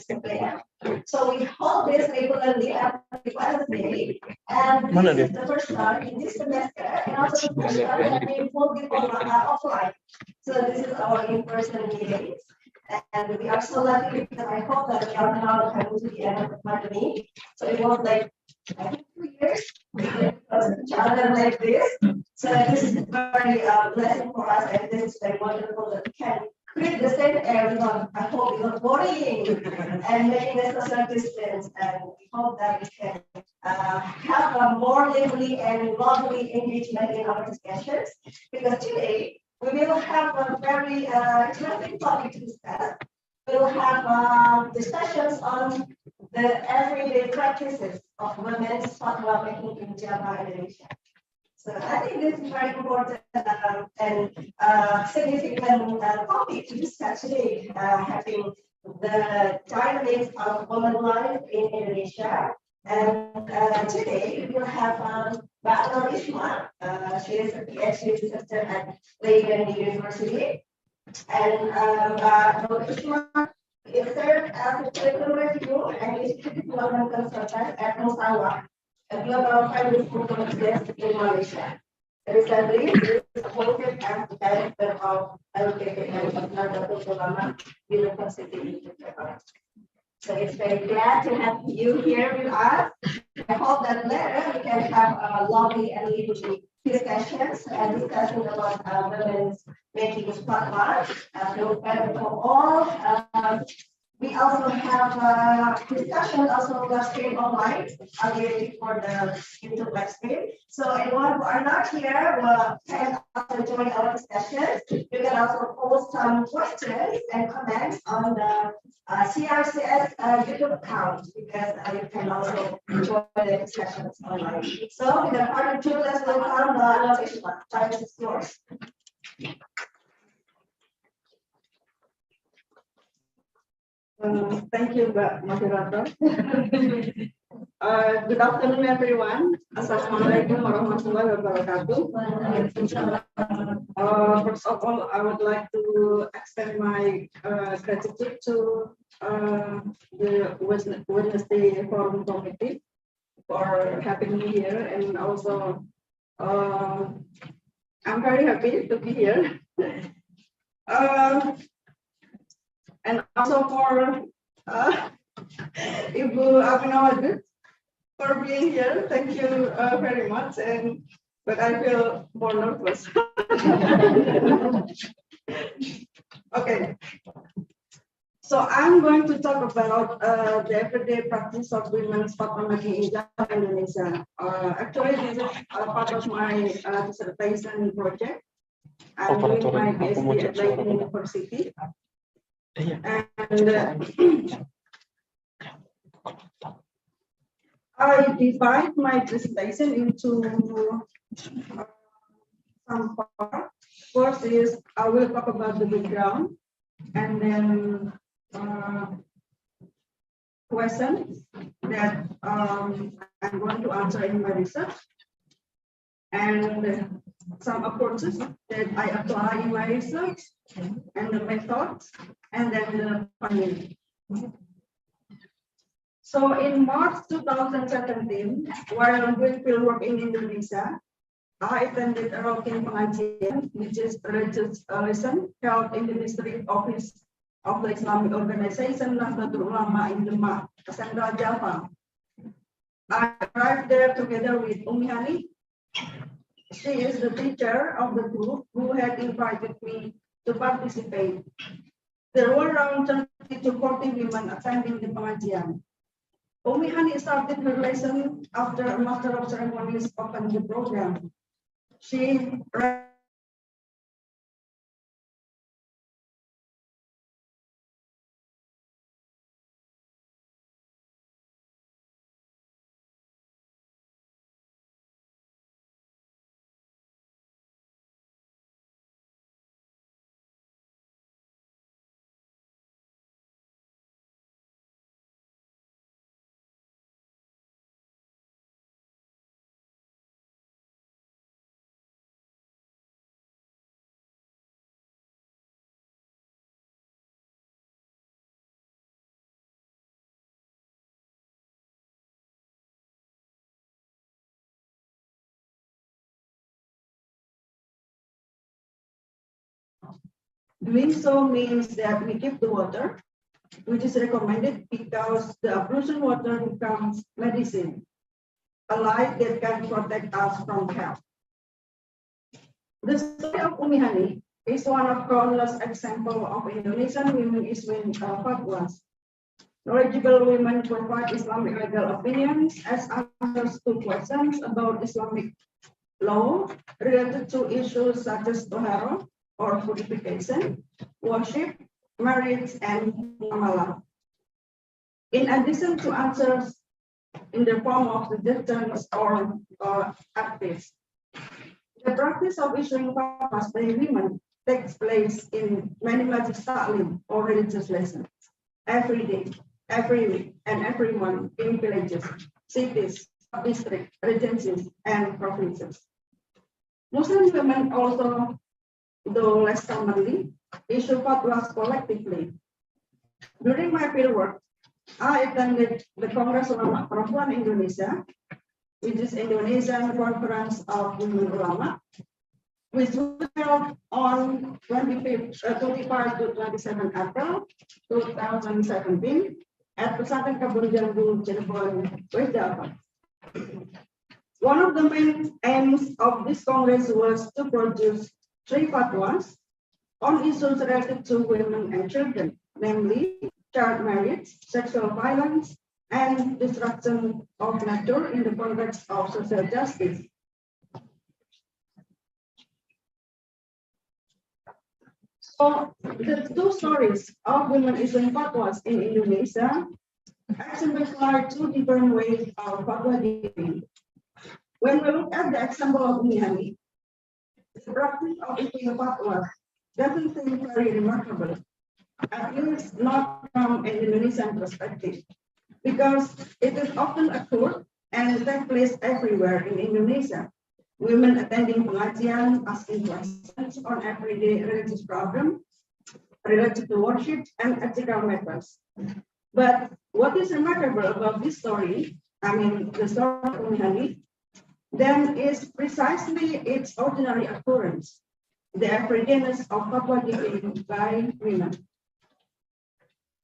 simply. So we hold this regularly every Wednesday, and this is the first time in this semester, and also the first time that we hold it offline. So this is our in-person meetings. And we are so lucky because I hope that we are now coming to the end of the pandemic. So it was like, I think 2 years because each other like this. So this is very blessing for us, and this is very wonderful that we can create the same air without, I hope, without worrying and making a social distance. And we hope that we can have a more lively and lovely engagement in our discussions. Because today, we will have a very interesting topic to discuss. We will have discussions on the everyday practices of women's fatwa making in Java, Indonesia. So I think this is very important and significant topic to discuss today, having the dynamics of women life in Indonesia. And today we will have Mbak Nur Isma. She is a PhD researcher at Leiden University. And Mbak Nur Isma is served as a curriculum review and is development consultant at Musawa, a global finance desk in Malaysia. Recently, she is appointed as the director of LKP and Nahdlatul Ulama University in Jakarta. So it's very glad to have you here with us. I hope that later we can have a lovely and lively discussions and discussing about women's making fatwa. For all, we also have discussion also live stream online available for the YouTube live stream. So anyone who are not here can also join our discussions. You can also post some questions and comments on the CRCS YouTube account because you can also join the discussions online. So with the part two, let's welcome the Ishma. Time is yours. Thank you, Mbak Moderator. Good afternoon, everyone. Assalamualaikum warahmatullahi wabarakatuh. First of all, I would like to extend my gratitude to the Wednesday Forum Committee for having me here, and also I'm very happy to be here. And also for Ibu Abinawati for being here. Thank you very much. But I feel more nervous. Okay. So I'm going to talk about the everyday practice of women's fatwa making in Java, Indonesia. Actually, this is part of my dissertation project. I'm doing my PhD at Leiden University. And I divide my presentation into some parts. First is I will talk about the background, and then questions that I'm going to answer in my research, and some approaches that I apply in my research, and the methods, and then the findings. So in March 2017, while doing fieldwork in Indonesia, I attended a routine pengajian, which is a religious lesson held in the district office of the Islamic organization Nahdlatul Ulama in Demak, Central Java. I arrived there together with Umi Hani. She is the teacher of the group who had invited me to participate. There were around 30 to 40 women attending the pengajian. Umi Hani started her lesson after a master of ceremonies opened the program. She Doing so means that we keep the water, which is recommended because the ablution water becomes medicine, a light that can protect us from health. The story of Umihani is one of countless examples of Indonesian women issuing fatwas. Knowledgeable women provide Islamic legal opinions as answers to questions about Islamic law related to issues such as tohara or purification, worship, marriage, and muamalah. In addition to answers in the form of suggestions or advice, the practice of issuing fatwas by women takes place in many majlis ta'lim or religious lessons every day, every week, and every month in villages, cities, districts, regencies, and provinces. Muslim women also, though less commonly, issue fatwas collectively. During my fieldwork, I attended the Congress Ulama Perempuan Indonesia, which is Indonesian Conference of Women Ulama, which was held on 25 to 27 April 2017 at Pesantren Kebun Jambu, Cirebon, West Java. One of the main aims of this Congress was to produce 3 fatwas on issues related to women and children, namely child marriage, sexual violence, and destruction of nature in the context of social justice. So the 2 stories of women issuing fatwas in Indonesia exemplify 2 different ways of fatwa giving. When we look at the example of Umihani, the practice of issuing fatwas doesn't seem very remarkable, at least not from an Indonesian perspective, because it is often occurred and takes place everywhere in Indonesia. Women attending pengajian, asking questions on everyday religious problems related to worship and ethical matters. But what is remarkable about this story, the story of Umihani, then is precisely its ordinary occurrence, the everydayness of fatwa giving by women.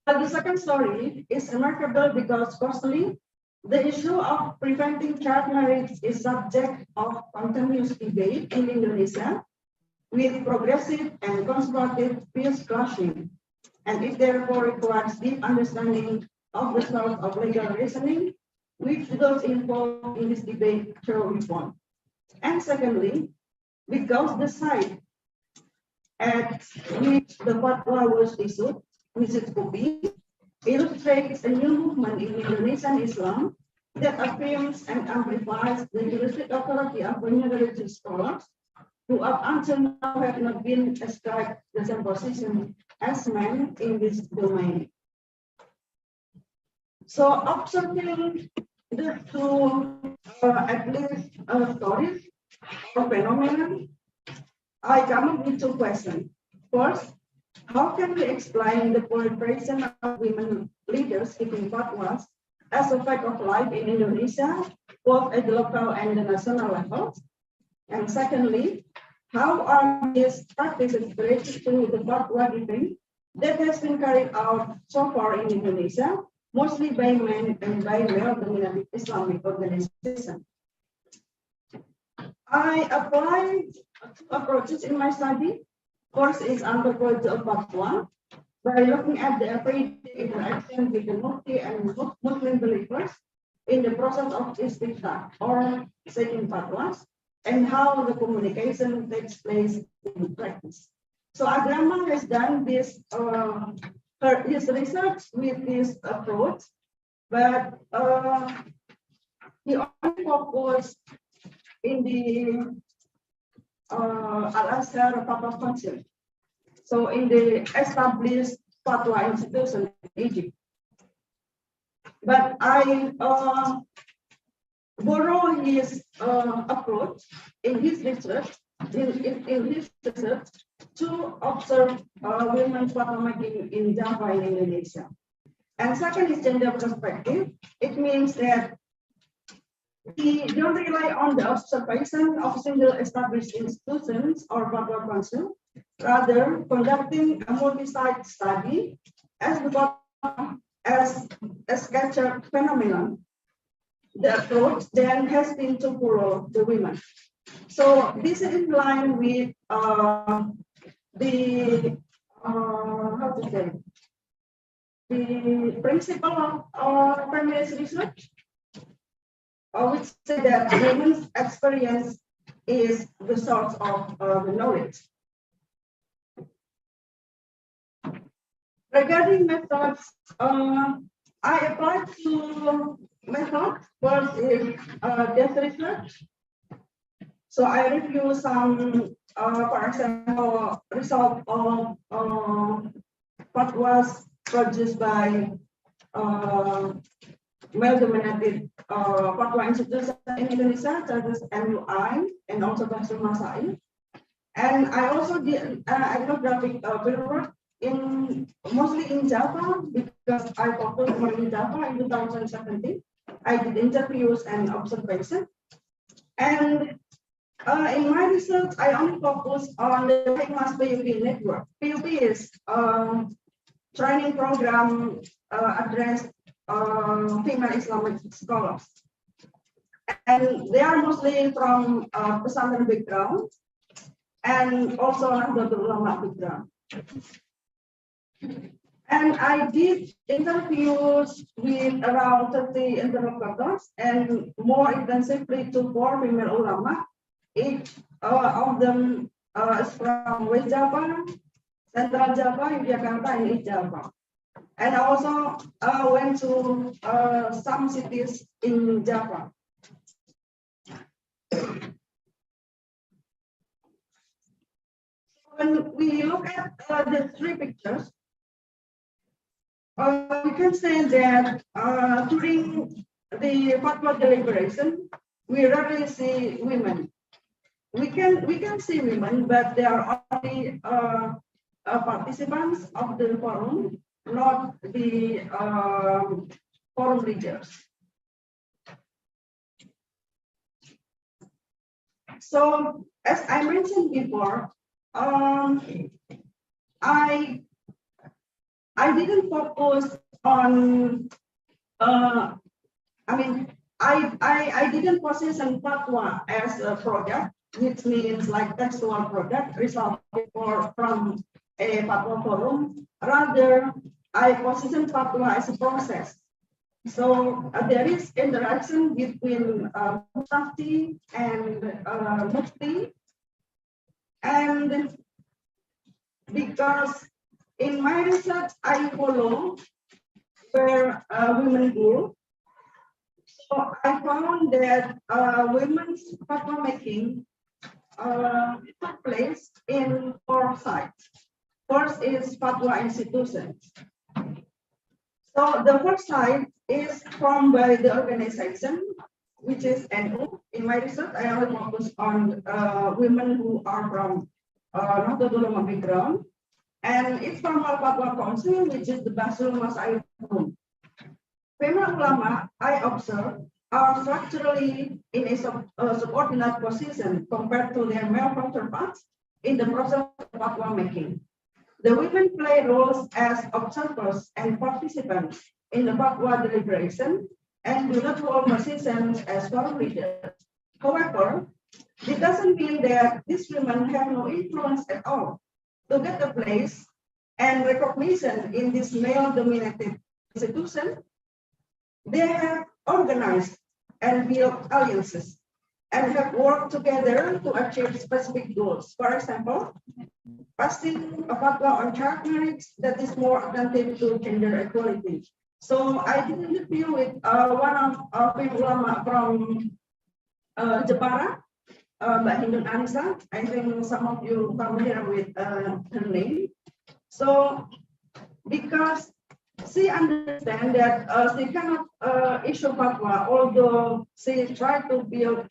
But the second story is remarkable because firstly, the issue of preventing child marriage is subject of continuous debate in Indonesia with progressive and conservative views clashing, and it therefore requires deep understanding of the source of legal reasoning, which those involved in this debate show upon. And secondly, because the site at which the fatwa was issued, which is Kopi, illustrates a new movement in Indonesian Islam that affirms and amplifies the juristic authority of women religious scholars who up until now have not been ascribed the same position as men in this domain. So observing the 2 at least stories or phenomena, I come up with 2 questions. First, how can we explain the proliferation of women leaders giving fatwas as a fact of life in Indonesia, both at the local and the national levels? And secondly, how are these practices related to the fatwa giving that has been carried out so far in Indonesia, mostly by men and by male-dominated Islamic organizations? I applied 2 approaches in my study. First is anthropology of fatwa, by looking at the everyday interaction with the Mufti and Muslim believers in the process of istifta or seeking fatwas, and how the communication takes place in practice. So Agrama has done this his research with this approach, but he only focused in the Al-Azhar Fatwa Council. So in the established fatwa institution in Egypt. But I borrow his approach in his research, to observe women's fatwa making in Java in Indonesia. And second is gender perspective. It means that we don't rely on the observation of single established institutions or fatwa council, rather conducting a multi-site study as the as a scattered phenomenon. The approach then has been to follow the women. So this is in line with the how to say, the principle of feminist research, which say that women's experience is the source of the knowledge. Regarding methods, I applied to methods. First is data research. So I review some, for example, result of what was produced by male-dominated fatwa institutions in Indonesia, such as MUI and also Basul Masail. And I also did ethnographic fieldwork mostly in Java, because I focused more in Java in 2017. I did interviews and observation. And in my research, I only focus on the famous PUP network. PUP is training program addressed female Islamic scholars. And they are mostly from pesantren background and also Nahdlatul Ulama background. And I did interviews with around 30 interlocutors and more intensively to 4 female ulama. Each of them is from West Java, Central Java, Yogyakarta, and East Java. And I also went to some cities in Java. When we look at the 3 pictures, we can say that during the fatwa deliberation, we rarely see women. We can see women, but they are only participants of the forum, not the forum leaders. So, as I mentioned before, I didn't focus on, I didn't position fatwa as a product, which means like textual product resulting from a fatwa forum. Rather, I position fatwa as a process. So there is interaction between Mufti and Mufti, and because in my research, I follow where women go. So I found that women's fatwa making took place in 4 sites. First is fatwa institutions. So the first site is formed by the organization, which is NU. In my research, I only focus on women who are from Nahdlatul Ulama background. And its formal fatwa council, which is the Basul Masail Forum. Female ulama, I observe, are structurally in a subordinate position compared to their male counterparts in the process of fatwa making. The women play roles as observers and participants in the fatwa deliberation and do not hold positions as forum leaders. However, it doesn't mean that these women have no influence at all. To get a place and recognition in this male-dominated institution, they have organized and built alliances and have worked together to achieve specific goals. For example, passing a fatwa on child marriage that is more attentive to gender equality. So I did an interview with one of female ulama from Jepara, Mbak Hindun Anissa. I think some of you familiar with her name. So, because she understands that she cannot issue fatwa, although she tried to build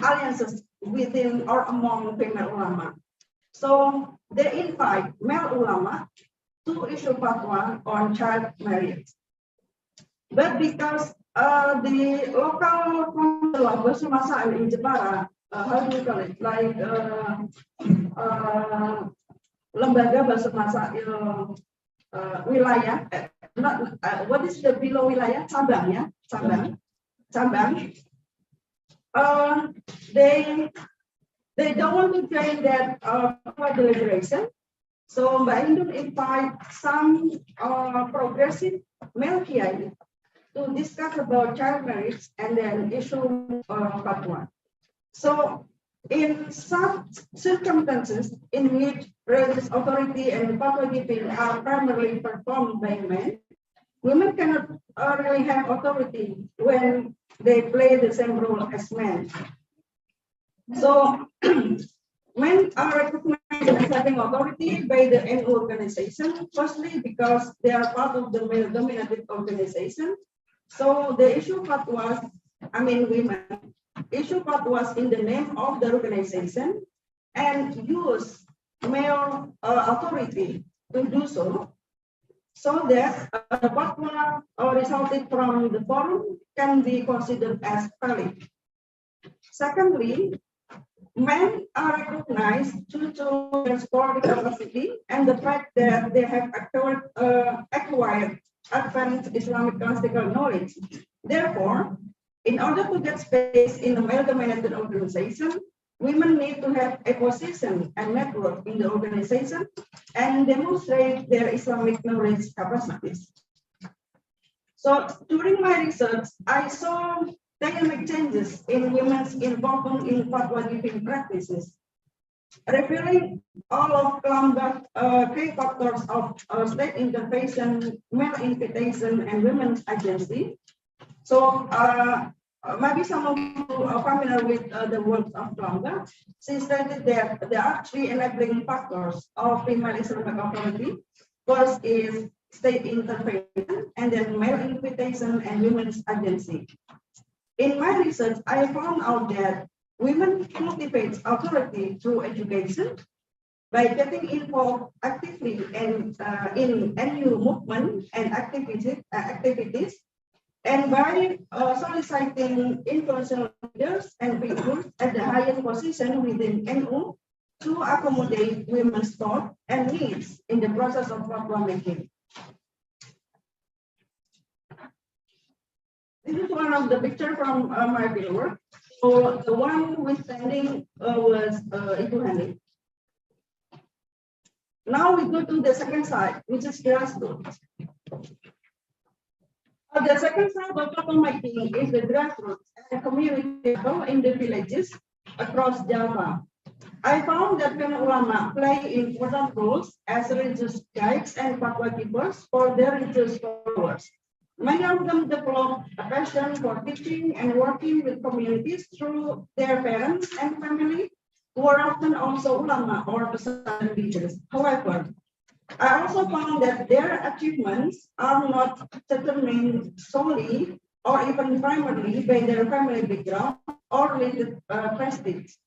alliances within or among female ulama. So they invite male ulama to issue fatwa on child marriage. But because the local council of Basul Masail in Jepara how do you call it? Like lembaga bahasa wilayah, not what is the below wilayah, cabang ya, cabang. They don't want to join that deliberation. So Mbak Indun invite some progressive male kiai to discuss about child marriage and then issue fatwa. So in some circumstances in which religious authority and fatwa giving are primarily performed by men, women cannot really have authority when they play the same role as men. So men are recognized as having authority by the NU organization, firstly because they are part of the male-dominated organization. So the issue fatwas, women issue fatwas in the name of the organization and use male authority to do so, so that the fatwa resulted from the forum can be considered as valid. Secondly, men are recognized due to their sport capacity and the fact that they have acquired advanced Islamic classical knowledge. Therefore, in order to get space in a male-dominated organization, women need to have a position and network in the organization and demonstrate their Islamic knowledge capacities. So during my research, I saw dynamic changes in women's involvement in fatwa giving practices, revealing all of key factors of state intervention, male invitation, and women's agency. So maybe some of you are familiar with the work of Klanga. She stated that there are three enabling factors of female Islamic authority. First is state intervention, and then male invitation and women's agency. In my research, I found out that women cultivate authority through education by getting involved actively in NU movement and activities, and by soliciting influential leaders and figures at the highest position within NU to accommodate women's thought and needs in the process of fatwa making. This is one of the pictures from my fieldwork. So the one who is standing was Ibu Hani. Now we go to the second side, which is grassroots. The second side of fatwa making is the grassroots and community level in the villages across Java. I found that female ulama play important roles as religious guides and fatwa givers for their religious followers. Many of them develop a passion for teaching and working with communities through their parents and family, who are often also ulama or pesantren leaders. However, I also found that their achievements are not determined solely or even primarily by their family background or related prestige.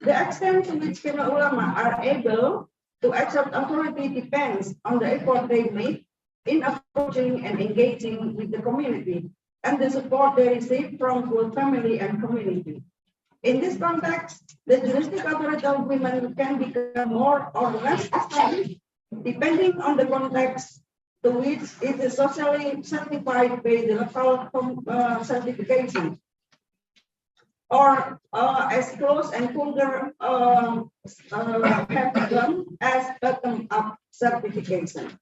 The extent to which female ulama are able to exert authority depends on the effort they make in approaching and engaging with the community and the support they receive from both family and community. In this context, the juristic authority of women can become more or less established depending on the context to which it is socially certified by the local certification, or as close and vulgar have become as bottom-up certification.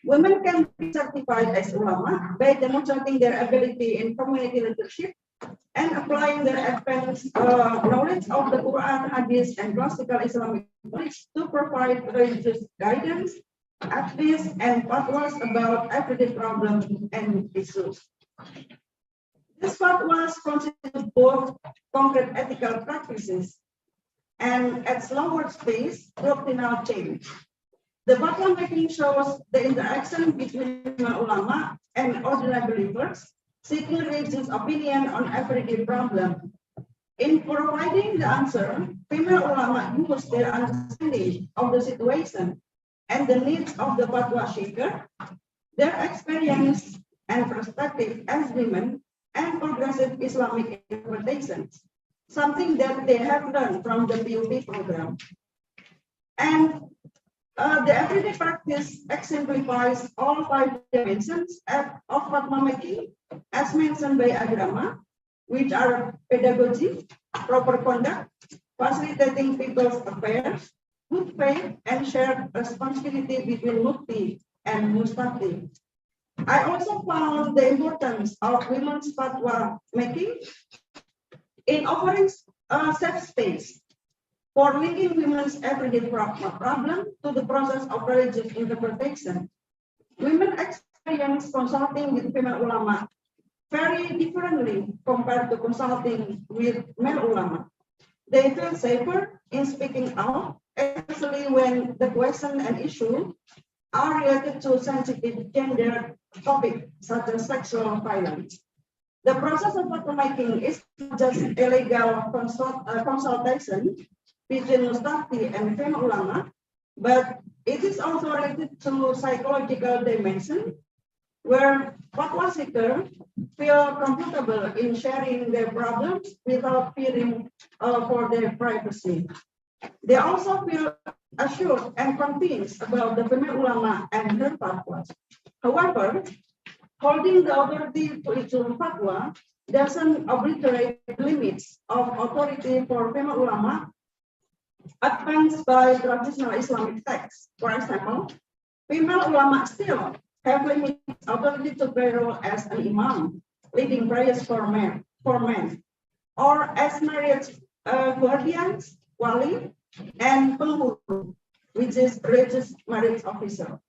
Women can be certified as ulama by demonstrating their ability in community leadership and applying their advanced knowledge of the Quran, Hadith, and classical Islamic knowledge to provide religious guidance, advice, and fatwas about everyday problems and issues. These fatwas constitute both concrete ethical practices and, at slower pace, doctrinal change. The fatwa making shows the interaction between ulama and ordinary believers, seeking religious opinion on everyday problem. In providing the answer, female ulama use their understanding of the situation and the needs of the fatwa shaker, their experience and perspective as women, and progressive Islamic interpretations. something that they have learned from the PUP program. And the everyday practice exemplifies all 5 dimensions of fatwa making, as mentioned by Agrama, which are pedagogy, proper conduct, facilitating people's affairs, good faith, and shared responsibility between Mufti and Mustafti. I also found the importance of women's fatwa making in offering a safe space for linking women's everyday problem to the process of religious interpretation. Women experience consulting with female ulama very differently compared to consulting with male ulama. They feel safer in speaking out, especially when the question and issue are related to sensitive gender topics such as sexual violence. The process of fatwa making is not just a legal consultation between Mustafti and female ulama, but it is also related to psychological dimension, where fatwa seekers feel comfortable in sharing their problems without fearing for their privacy. They also feel assured and convinced about the female ulama and her fatwas. However, holding the authority to its own fatwa doesn't obliterate the limits of authority for female ulama advanced by traditional Islamic texts. For example, female ulama still have limited authority to play role as an imam, leading prayers for men, or as marriage guardians, wali, and penghulu, which is religious marriage officer.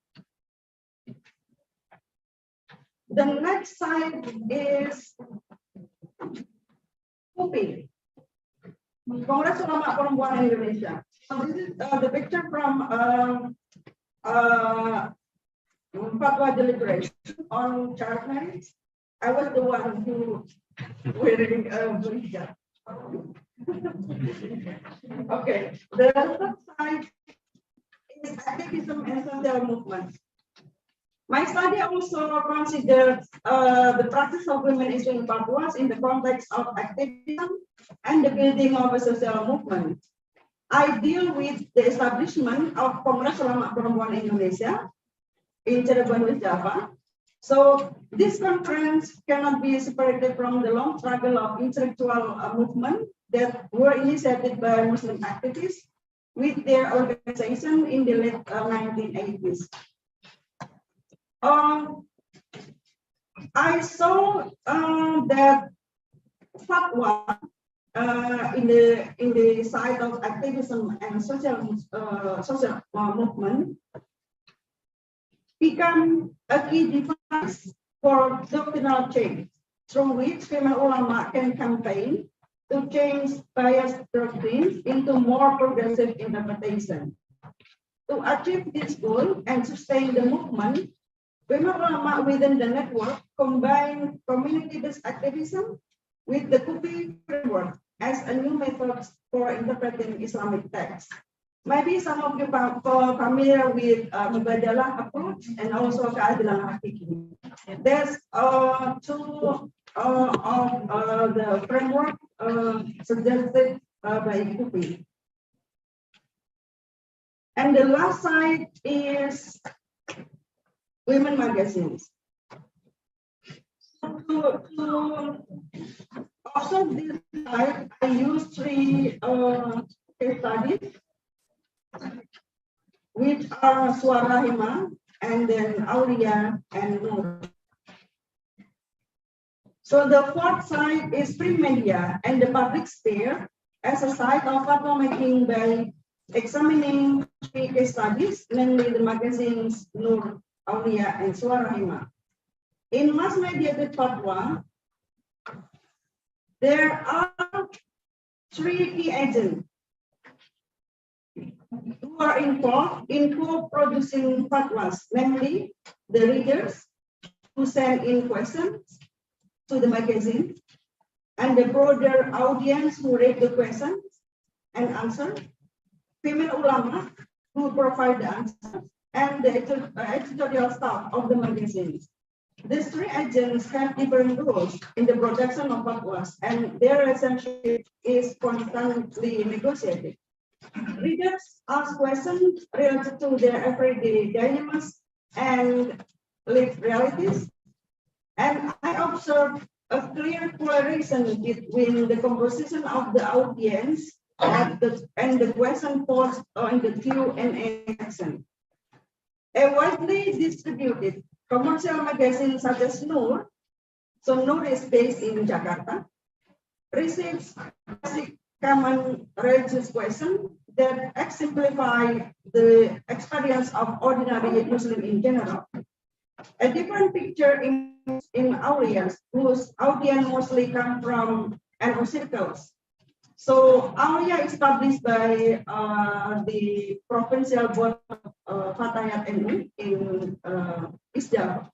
The next slide is KUPI, Kongres Ulama Perempuan Indonesia. So this is the picture from fatwa deliberation on child marriage. I was the one who wearing a hijab. Okay, the third side is activism and social movement. My study also considered the practice of women issuing fatwas in the context of activism and the building of a social movement. I deal with the establishment of Kongres Ulama Perempuan Indonesia in Cirebon, West Java. So this conference cannot be separated from the long struggle of intellectual movement that were initiated by Muslim activists with their organization in the late 1980s. I saw that fatwa in the side of activism and social movement become a key device for doctrinal change, through which female ulama can campaign to change biased doctrines into more progressive interpretation. To achieve this goal and sustain the movement, women ulama within the network combine community-based activism with the KUPI framework as a new method for interpreting Islamic texts. Maybe some of you are familiar with Mubadalah approach and also keadilan hakiki. There's two of the framework suggested by KUPI. And the last side is women magazines. To observe this slide, I used 3 case studies, which are Suara Hima, and then Aulia and Nur. So the fourth side is print media and the public sphere as a site of fatwa making by examining 3 case studies, namely the magazines Nur, Aulia, and Suara Hima. In mass-mediated fatwa, there are 3 key agents who are involved in co-producing fatwas, namely the readers who send in questions to the magazine, and the broader audience who read the questions and answer, female ulama who provide the answers, and the editorial staff of the magazines. These three agents have different roles in the production of fatwas, and their relationship is constantly negotiated. Readers ask questions related to their everyday dilemmas and lived realities, and I observe a clear correlation between the composition of the audience and the question posed in the Q&A section. A widely distributed commercial magazine such as Noor, so Noor is based in Jakarta, receives basic common religious questions that exemplify the experience of ordinary Muslim in general. A different picture in Aulias, whose audience mostly come from NU circles. So Aulia is published by the Provincial Board of Fatayat NU in East Java.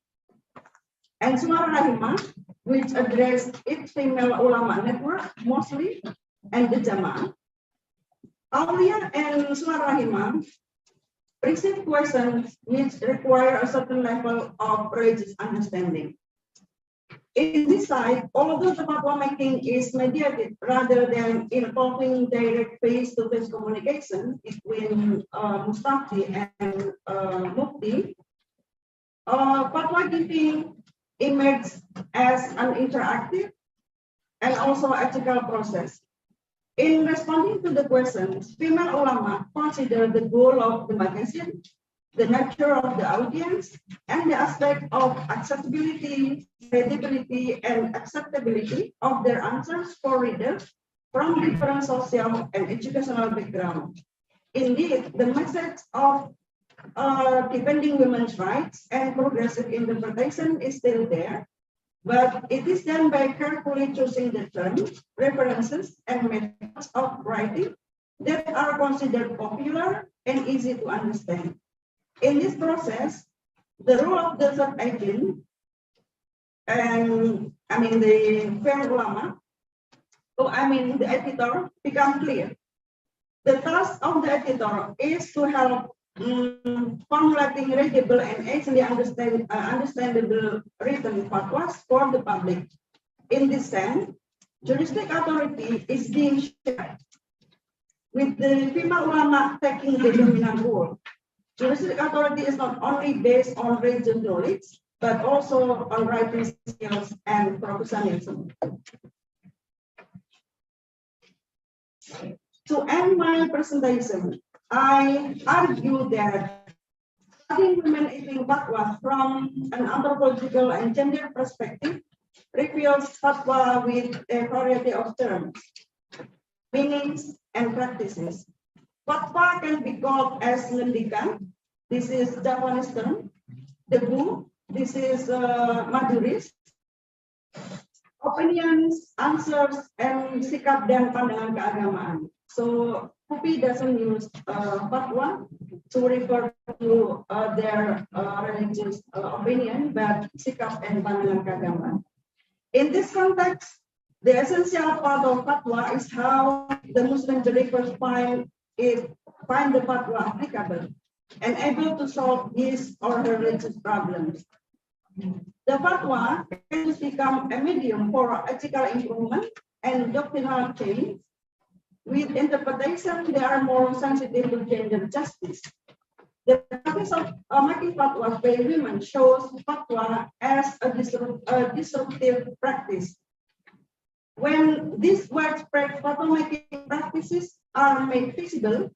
And Suara Rahimah, which addressed its female ulama network mostly, and the Jamaah. Aulia and Suara Rahimah receive questions which require a certain level of religious understanding. In this side, although the fatwa making is mediated rather than involving direct face-to-face communication between Mustafti and Mufti, fatwa giving emerges as an interactive and also ethical process. In responding to the questions, female ulama consider the goal of the magazine, the nature of the audience, and the aspect of accessibility, credibility, and acceptability of their answers for readers from different social and educational backgrounds. Indeed, the message of defending women's rights and progressive interpretation is still there, but it is done by carefully choosing the terms, references, and methods of writing that are considered popular and easy to understand. In this process, the role of the third agent, and the female ulama, the editor, become clear. The task of the editor is to help formulating readable and easily understandable written fatwas for the public. In this sense, juristic authority is being shared, with the female ulama taking the dominant role. Juristic authority is not only based on religious knowledge, but also on writing skills and professionalism. To end my presentation, I argue that studying women eating fatwa from an anthropological and gender perspective reveals fatwa with a variety of terms, meanings, and practices. Fatwa can be called as ngendikan, this is Javanese term, debu, this is Maduris, opinions, answers, and sikap dan pandangan keagamaan. So Pupi doesn't use fatwa to refer to their religious opinion, but sikap and pandangan keagamaan. In this context, the essential part of fatwa is how the Muslim believers find the fatwa applicable and able to solve his or her religious problems. The fatwa can become a medium for ethical improvement and doctrinal change. With interpretation, they are more sensitive to gender justice. The practice of making fatwas by women shows fatwa as a disruptive practice. When these widespread fatwa making practices are made visible,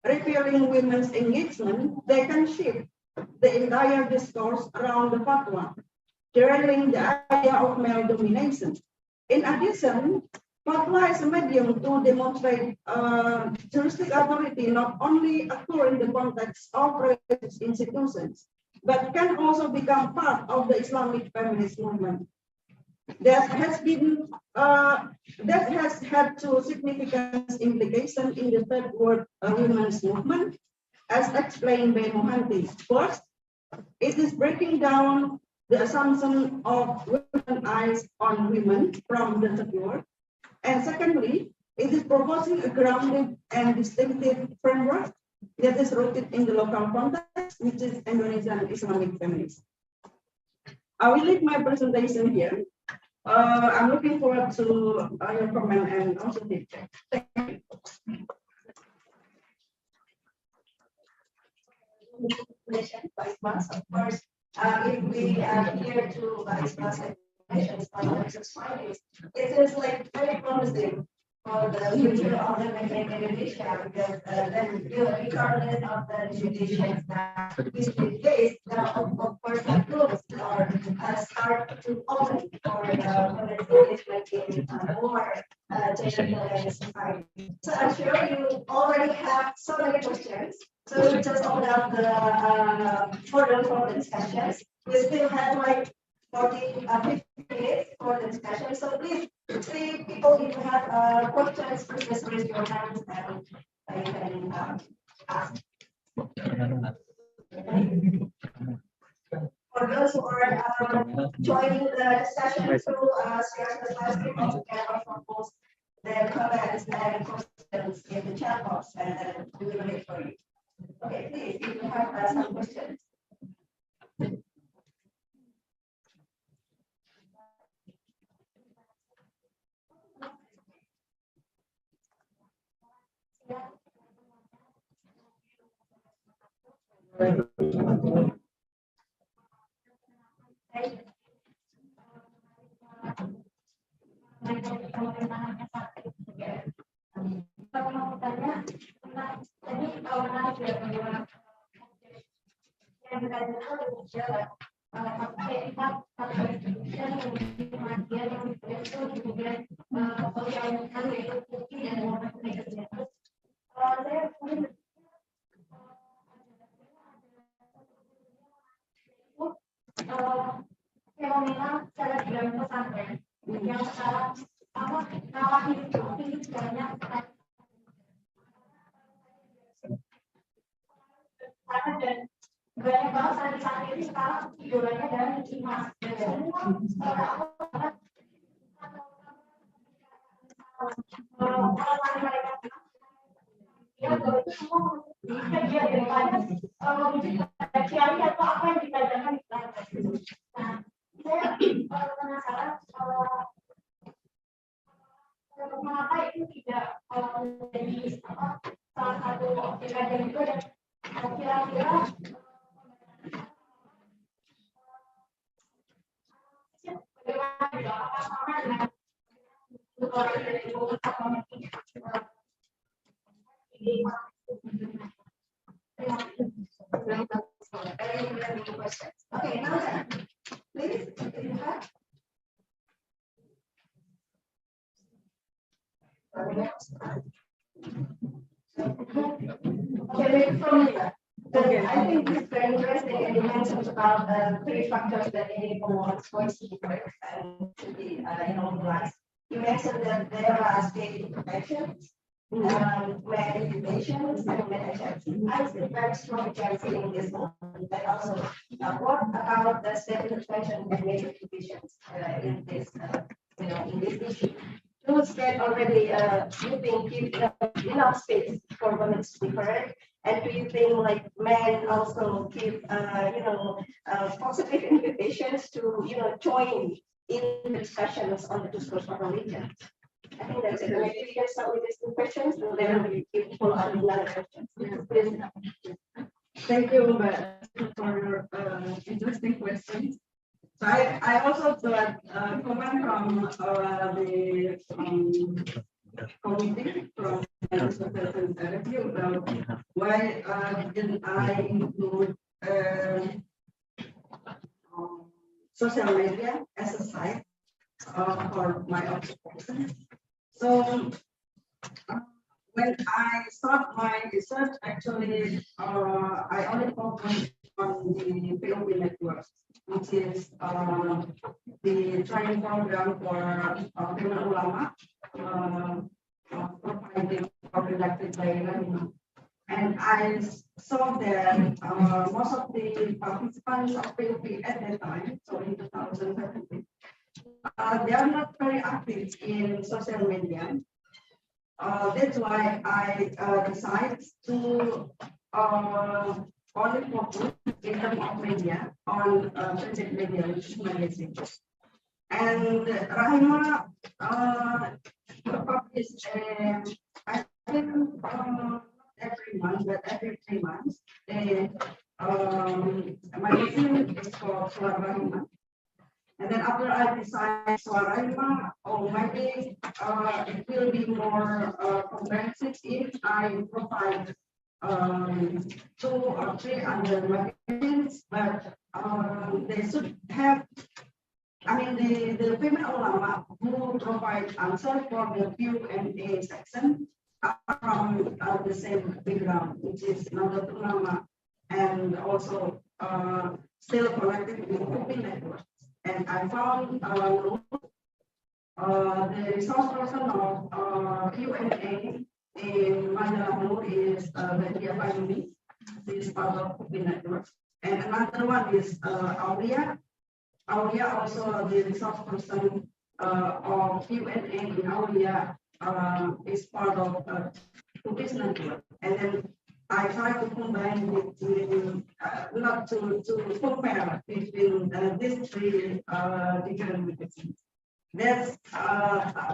revealing women's engagement, they can shift the entire discourse around the fatwa, derailing the idea of male domination. In addition, fatwa is a medium to demonstrate juristic authority not only occur in the context of religious institutions, but can also become part of the Islamic feminist movement. That has had two significant implications in the third world women's movement, as explained by Mohanty. First, it is breaking down the assumption of women's eyes on women from the third world. And secondly, it is proposing a grounded and distinctive framework that is rooted in the local context, which is Indonesian Islamic feminism. I will leave my presentation here. I'm looking forward to your comment and also feedback. Thank you. Vice versa. Of course, if we are here to vice versa information on Fridays, it is like very promising for the future of the Indonesia because then regardless of the limitations that we face, of course the rules are start to open for the engagement in more gender society. So I'm sure you already have so many questions. So we just open up the forum for the discussions. We still have like 50 minutes for the discussion. So please, three people, if you have questions, please just raise your hands and you can ask. For those who are joining the discussion through CRS live streaming, you can also post their comments and questions in the chat box, and then we will wait for you. Okay, please, if you have some questions. Fenomena selebgram pesantren yang sekarang ngalahin itu banyak dan banyak banget santri-santri ini sekarang idolanya dari Cimas dan semua orang mereka ya itu semua dia daripada kiai atau apa yang dikatakan nah saya penasaran mengapa itu tidak menjadi salah satu pilihan itu dan kira-kira bagaimana sama dengan Okay, now then, please, if you have. Okay, maybe from here. Okay, I think this is very interesting, and you mentioned about three factors that enable one's voice to be heard and to be normalized. You mentioned that there are state interventions, manipulations, and managers. I see very strong chance in this one, but also what about the state intervention and manipulations in this, in this issue? Do state already, do you think give enough space for women to be heard? And do you think like men also give, positive invitations to, join in discussions on the discourse of religion? I think that's it. Maybe we can start with these two questions, and then we can follow up with another question. Please. Thank you for your interesting questions. So I also got comment from the committee from the Social Therapy about why didn't I include social media as a site for my observations. So when I start my research, actually, I only focused on the POP network, which is the training program for women ulama, providing reproductive dialogue. And I saw that most of the participants of POP at that time, so in 2017, they are not very active in social media. That's why I decided to only focus in terms of media on printed media, which is magazine. And Rahima published, I think every month, but every 3 months, a magazine is called Suara Rahima. And then after I decide Suara Rahima, or maybe it will be more comprehensive if I provide 2 or 3 other magazines, but they should have, I mean, the female ulama who provide answer for the Q&A section are from the same background, which is Nahdlatul Ulama, and also still connected with open networks. And I found the resource person of Q&A in Majalah is Nadia Fahimi. She is part of open networks. And another one is Aulia. Aulia also the resource person of Q&A in Aulia is part of Cookies Network. And then I try to combine between, not to compare between these 3 different magazines. That's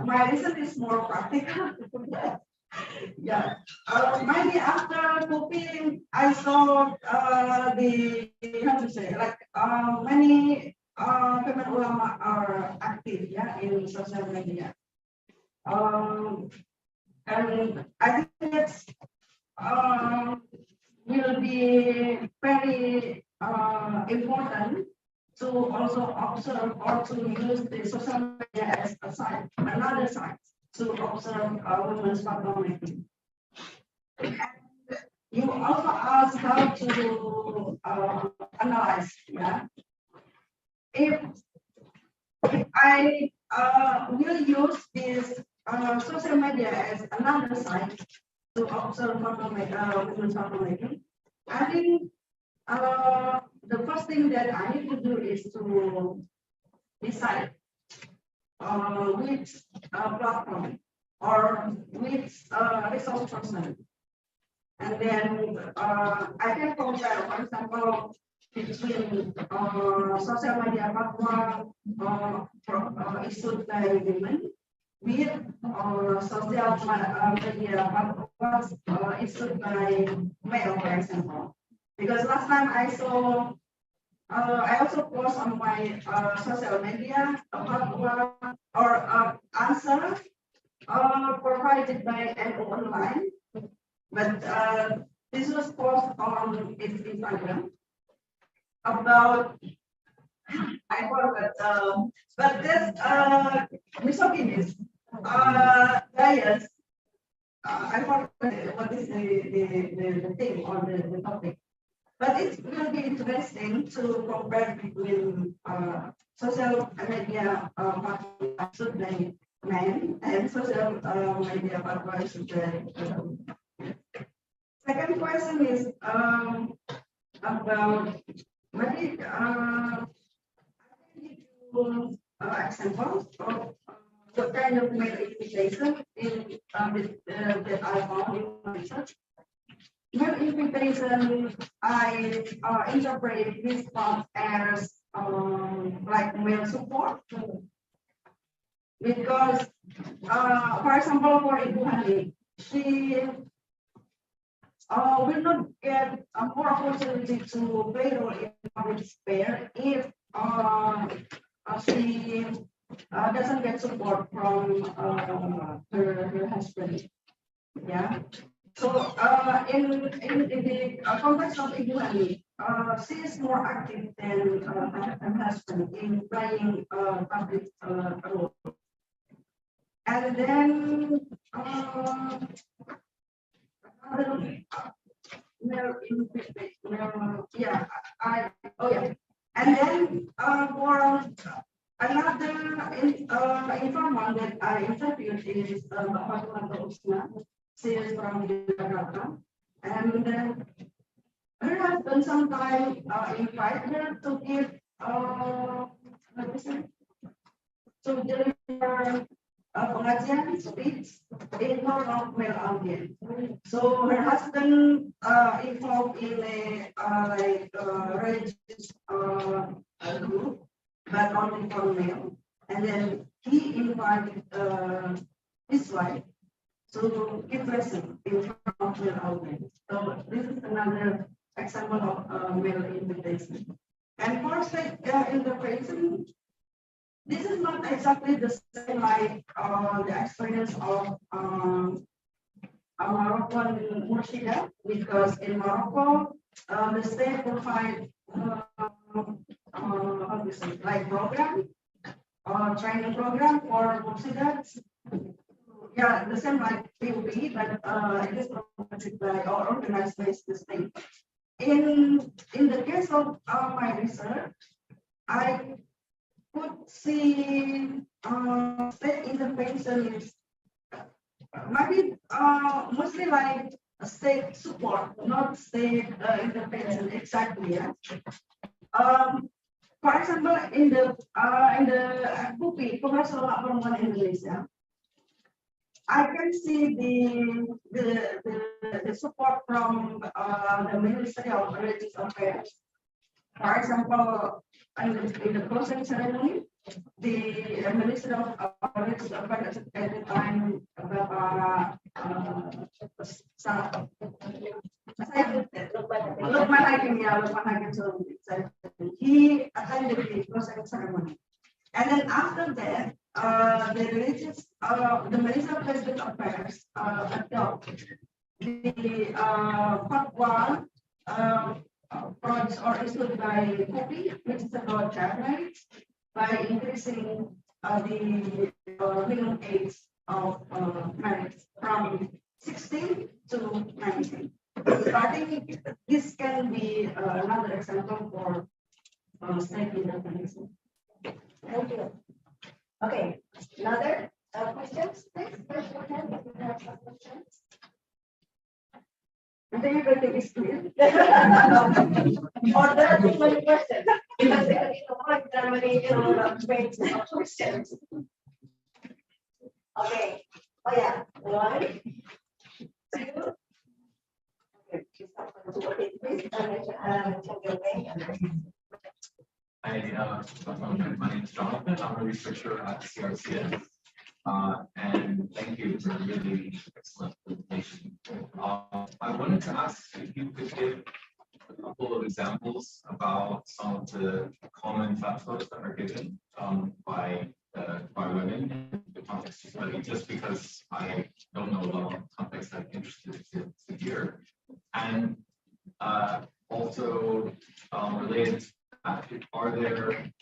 my reason is more practical. Yeah, maybe after cooking, I saw the, how to say, like many female ulama are active, yeah, in social media. And I think that's will be very important to also observe or to use the social media as a site, another site to observe women's making. You also asked how to analyze, yeah. If I will use this social media as another site to observe women's making, I think the first thing that I need to do is to decide which platform or which resource person. And then I can compare, for example, between social media platform issued by women with social media platforms issued by male, for example. Because last time I saw, I also post on my social media platform or answer provided by NO Online, but this was posted on its Instagram about, I forgot, but this misogynist bias. I forgot what is the thing on the topic. But it will be interesting to compare between social media issued by men and social media issued by women. Second question is about maybe examples of what kind of male invitation in that I found in my research. Male invitation, I interpret this part as like male support, because for example, for Ibu Hani, she will not get more opportunity to play role in public sphere if she doesn't get support from her husband. Yeah. So in the context of Ibu Hani, she is more active than her husband in playing public role. And then and then for another informant that I interviewed is Fatimah Usman. She is from Jakarta, and then her husband sometimes invite her to give to deliver pengajian speech in Forum male audience. So her husband involved in a religious group, but only for male. And then he invited his wife to give lesson in front of male audience. So this is another example of male invitation. And for state intervention, this is not exactly the same like the experience of a Moroccan Murshida, because in Morocco, the state provide how to say, like program training program for Murshidats. Yeah, the same like PUB, but it is provided by or organized by the state. In the case of my research, I could see state intervention is maybe mostly like a state support, not state intervention exactly. Yeah. For example, in the PUPI, Commercial Perempuan Indonesia, I can see the support from the Ministry of Religious Affairs. For example, in the closing ceremony, the Minister of Religious Affairs at the time, Lukman Hakim, he attended the closing ceremony. And then after that, the Minister of Religious Affairs adopted the fatwa products or issued by COPI, which is about child marriage, by increasing the minimum age of marriage from 16 to 19. So I think this can be another example for state intervention. Thank you. Okay, another questions, please. First one, if you have some questions. I think everything is clear. Or there are too many questions. Because there are many ways of questions. Okay. Oh yeah. 1, 2. Okay, please mention your name. Hi, my name is Jonathan. I'm a researcher at CRCS. And thank you for a really excellent presentation. I wanted to ask if you could give a couple of examples about some of the common fatwas that are given by women in the context of study, just because I don't know a lot of context I'm interested to hear. And also related to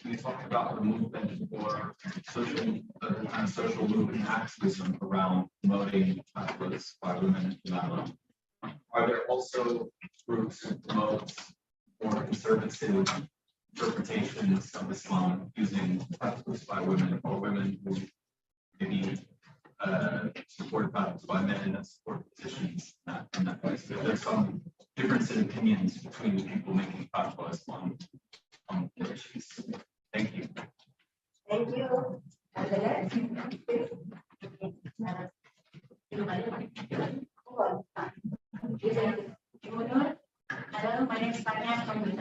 you talked about the movement for social movement activism around promoting fatwas by women in Islam. Are there also groups who promote more conservative interpretations of Islam using fatwas by women, or women who maybe support fatwas by men that support positions in that way? So there's some difference in opinions between the people making fatwas on the issues. Thank you. Thank you. And the next, please. Hello, my name is Tanya from the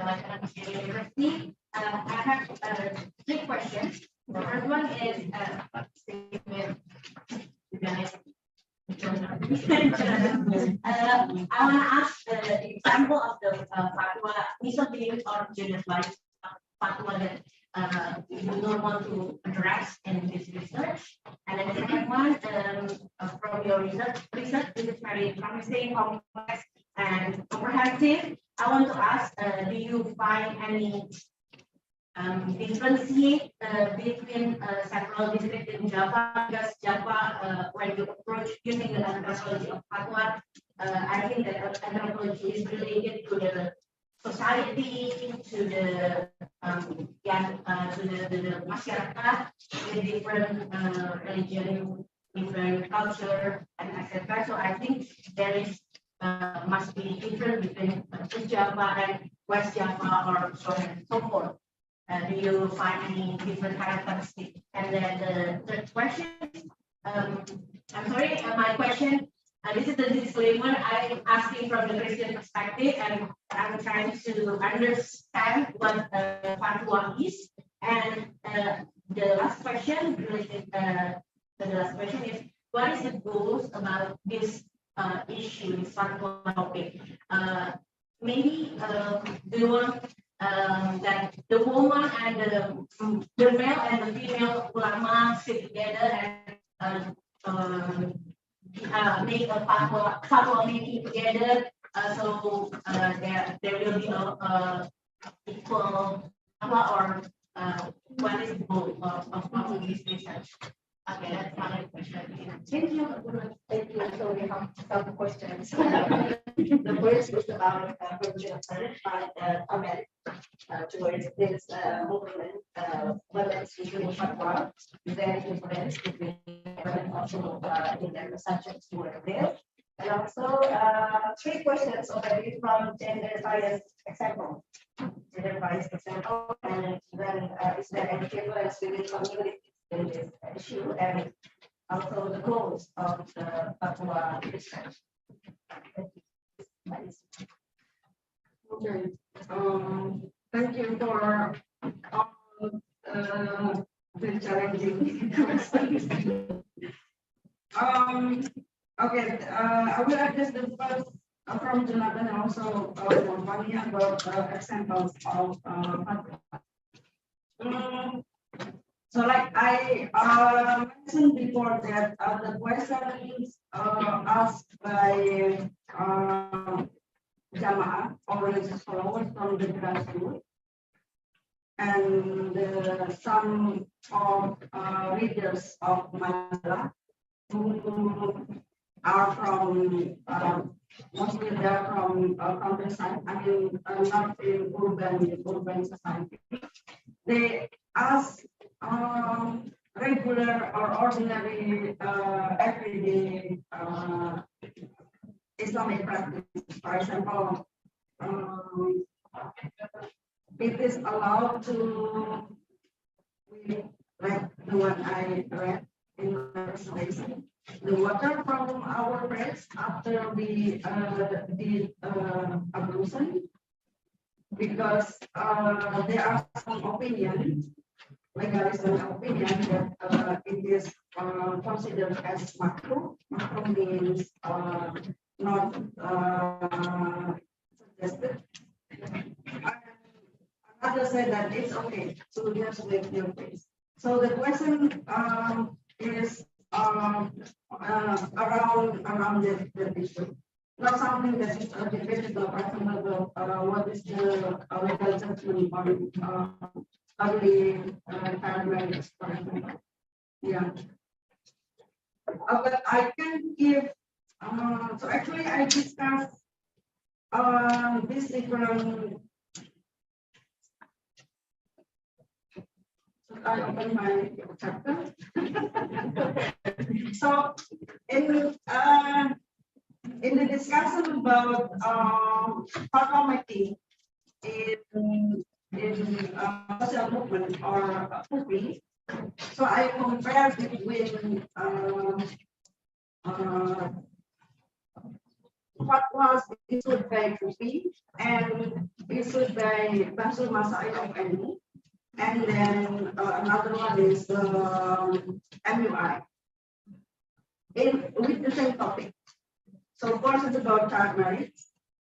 University. I have 3 questions. The first one is I want to ask the example of the fatwa disobedience or genocide fatwa that you don't want to address in this research. And then the second one, from your research, this is very promising, complex, and comprehensive. I want to ask, do you find any differentiate between several districts in Java? Because Java, when you approach using the anthropology of fatwa, I think that anthropology is related to the society, to the to the masyarakat with different religion, different culture, and etc. So I think there is must be different between East Java and West Java, or so on and so forth. Do you find any different characteristics? And then the third question, I'm sorry, my question, this is the disclaimer, I'm asking from the Christian perspective, and I'm trying to understand what fatwa is. And the last question related, the last question is, what is the goals about this issue, this fatwa topic? Maybe do you want that the woman and the male and the female ulama sit together and make a fatwa making together, so there will be a equal fatwa, or what is the goal of this research? Okay, that's my question. Thank you. Thank you. So we have some questions. The first is about religion by America towards this movement, women's issue fatwa. Very different between women also in their subjects who are there. And also 3 questions already from gender bias example. Gender bias example, and then is there any difference within communities in this issue, and also the goals of the fatwa research. Okay. Thank you for all the challenging questions. Okay, I will address the first from Jonathan, and also Vanya about examples of fatwa. So like I mentioned before that the questions asked by Jamaah or religious followers from the grassroots, and some of readers of Manila who are from mostly they're from countryside. I mean, not in urban society. They ask regular or ordinary everyday Islamic practice. For example, it is allowed to, like the one I read in the translation, the water from our breasts after we did ablution, because there are some opinions, legalism opinion, that it is considered as makruh. Makruh means not suggested. Another said that it's okay to just with your face. So the question is around the issue. Not something that is debated, but what is the legal judgment on early child marriage, for example. Yeah. But I can give, so actually I discussed this different, so I open my chapter. So in the discussion about fatwa making in social movement or movement, so I compare between fatwas issued by Kufi and issued by Bansul Masail of NU, and then another one is MUI with the same topic. So first it's about child marriage,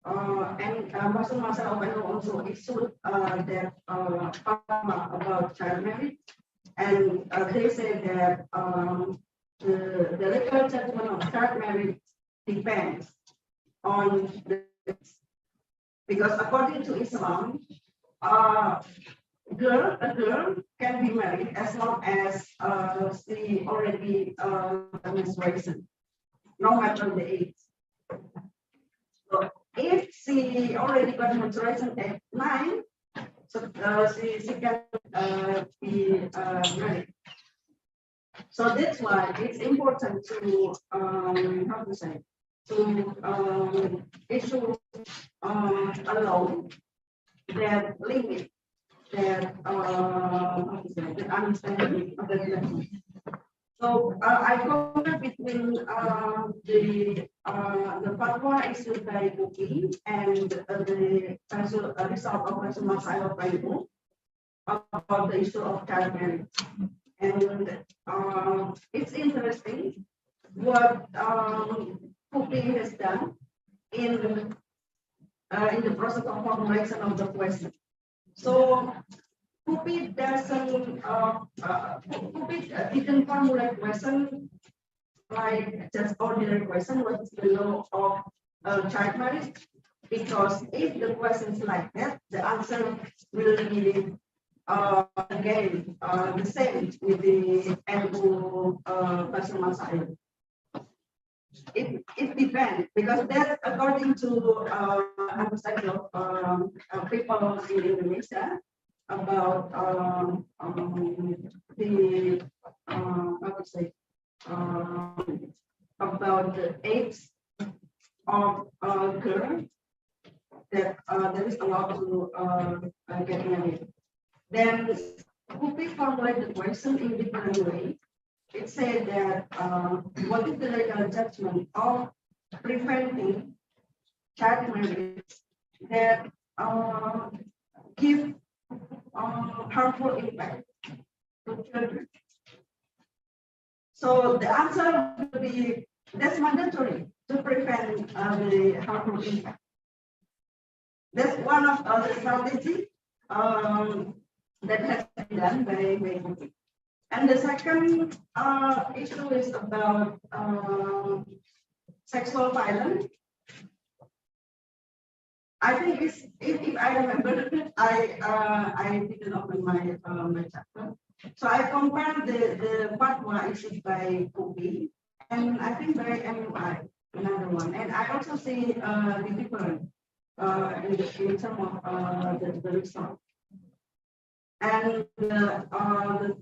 and Bansul Masail of NU also issued that fatwa about child marriage, and they say that the legal judgment of child marriage depends on because according to Islam, a girl can be married as long as she already menstruation, no matter the age. So if she already got menstruation at 9, so she can be married. So that's why it's important to how to say, to issue a law that limit that how to say, the understanding of the relationship. So I compare between the fatwa issued by Buki and the result of National Asylum Tribunal about the issue of child marriage. And it's interesting what Buki has done in the process of formulation of the question. So Pupi doesn't didn't formulate question like just ordinary question, what is the law of child marriage? Because if the question is like that, the answer will be again the same with the NU personal asylum. It depends because that's according to understanding of people in Indonesia about the I would say about the age of a girl that is allowed to get married. Then we formulate the question in different way. It said that what is the legal judgment of preventing child marriage that give harmful impact to children? So the answer will be that's mandatory to prevent the harmful impact. That's one of the strategy that has been done by Buki. And the second issue is about sexual violence. I think it's, if I remember, I didn't open my my chapter. So I compared the fatwa issued by Buki and I think by MUI, another one. And I also see the difference in terms of the result. And the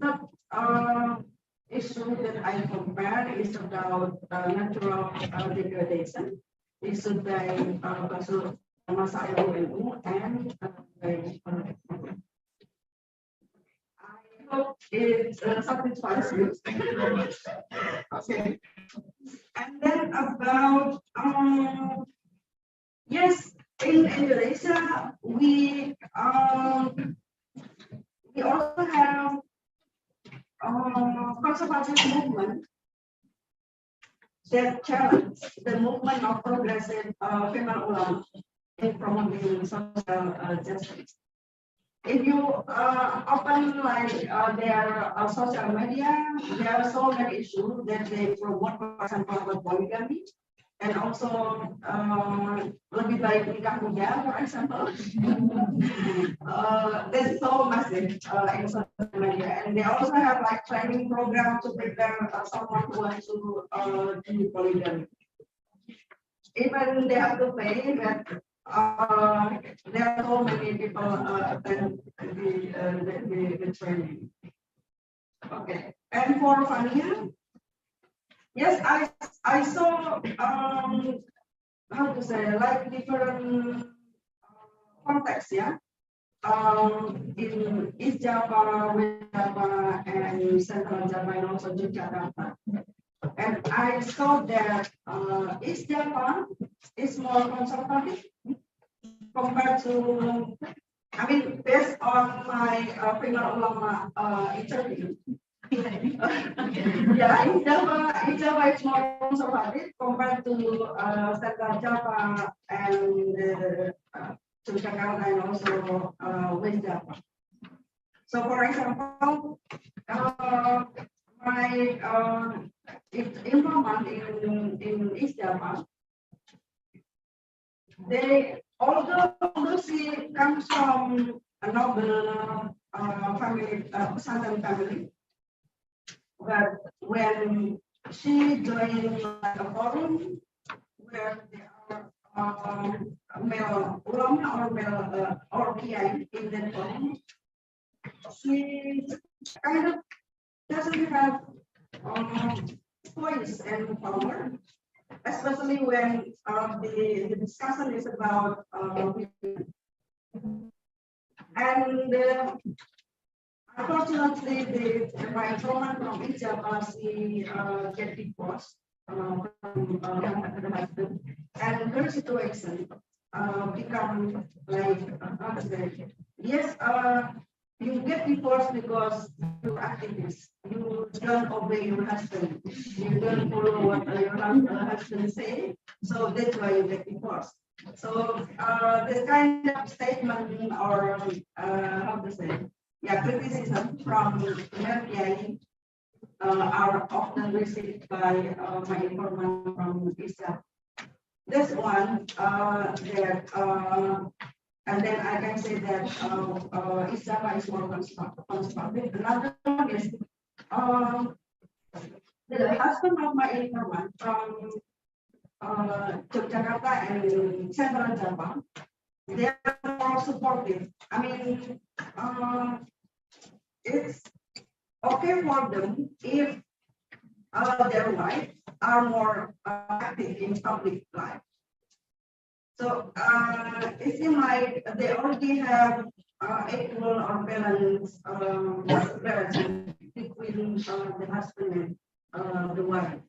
third issue that I compare is about natural degradation. Issued by Basul Masail UNU and I hope it satisfies you. Thank you very much. Okay. And then about yes, in Indonesia we also have conservative movement that challenge the movement of progressive female ulama in promoting social justice. If you open like their social media, there are so many issues that they promote, for example, about polygamy, and also lebih baik nikah muda, for example. There's so massive in social media, and they also have like training program to prepare someone who wants to do polygamy. Even they have to pay that. There are so many people attend the training. Okay, and for Fania, yes, I saw how to say like different context, yeah. In East Java, West Java, and Central Java, and also Jakarta. And I saw that East Java is more conservative compared to, I mean, based on my female ulama interview. Yeah, East Java is more conservative compared to Central Java and to Jakarta and also West Java. So, for example, my informant in East Java, they although she comes from a noble family, Pesantren family, but when she joined a forum where there are male ulama or male or kiai in that forum, she kind of doesn't have voice and power, especially when the discussion is about women. And Unfortunately, my informant from Ijaba, she get divorced from the husband, and her situation become like how to say, yes, you get divorced because you're activist. You don't obey your husband. You don't follow what your husband say. So that's why you get divorced. So this kind of statement or how to say, yeah, criticism from Merkiai are often received by my informant from ISA. This one and then I can say that ISA is more constructive. Another one is the husband of my informant from Yogyakarta and Central Java. They are more supportive. I mean, it's okay for them if their wives are more active in public life. So it seems like they already have equal or balance relationship between the husband and the wife.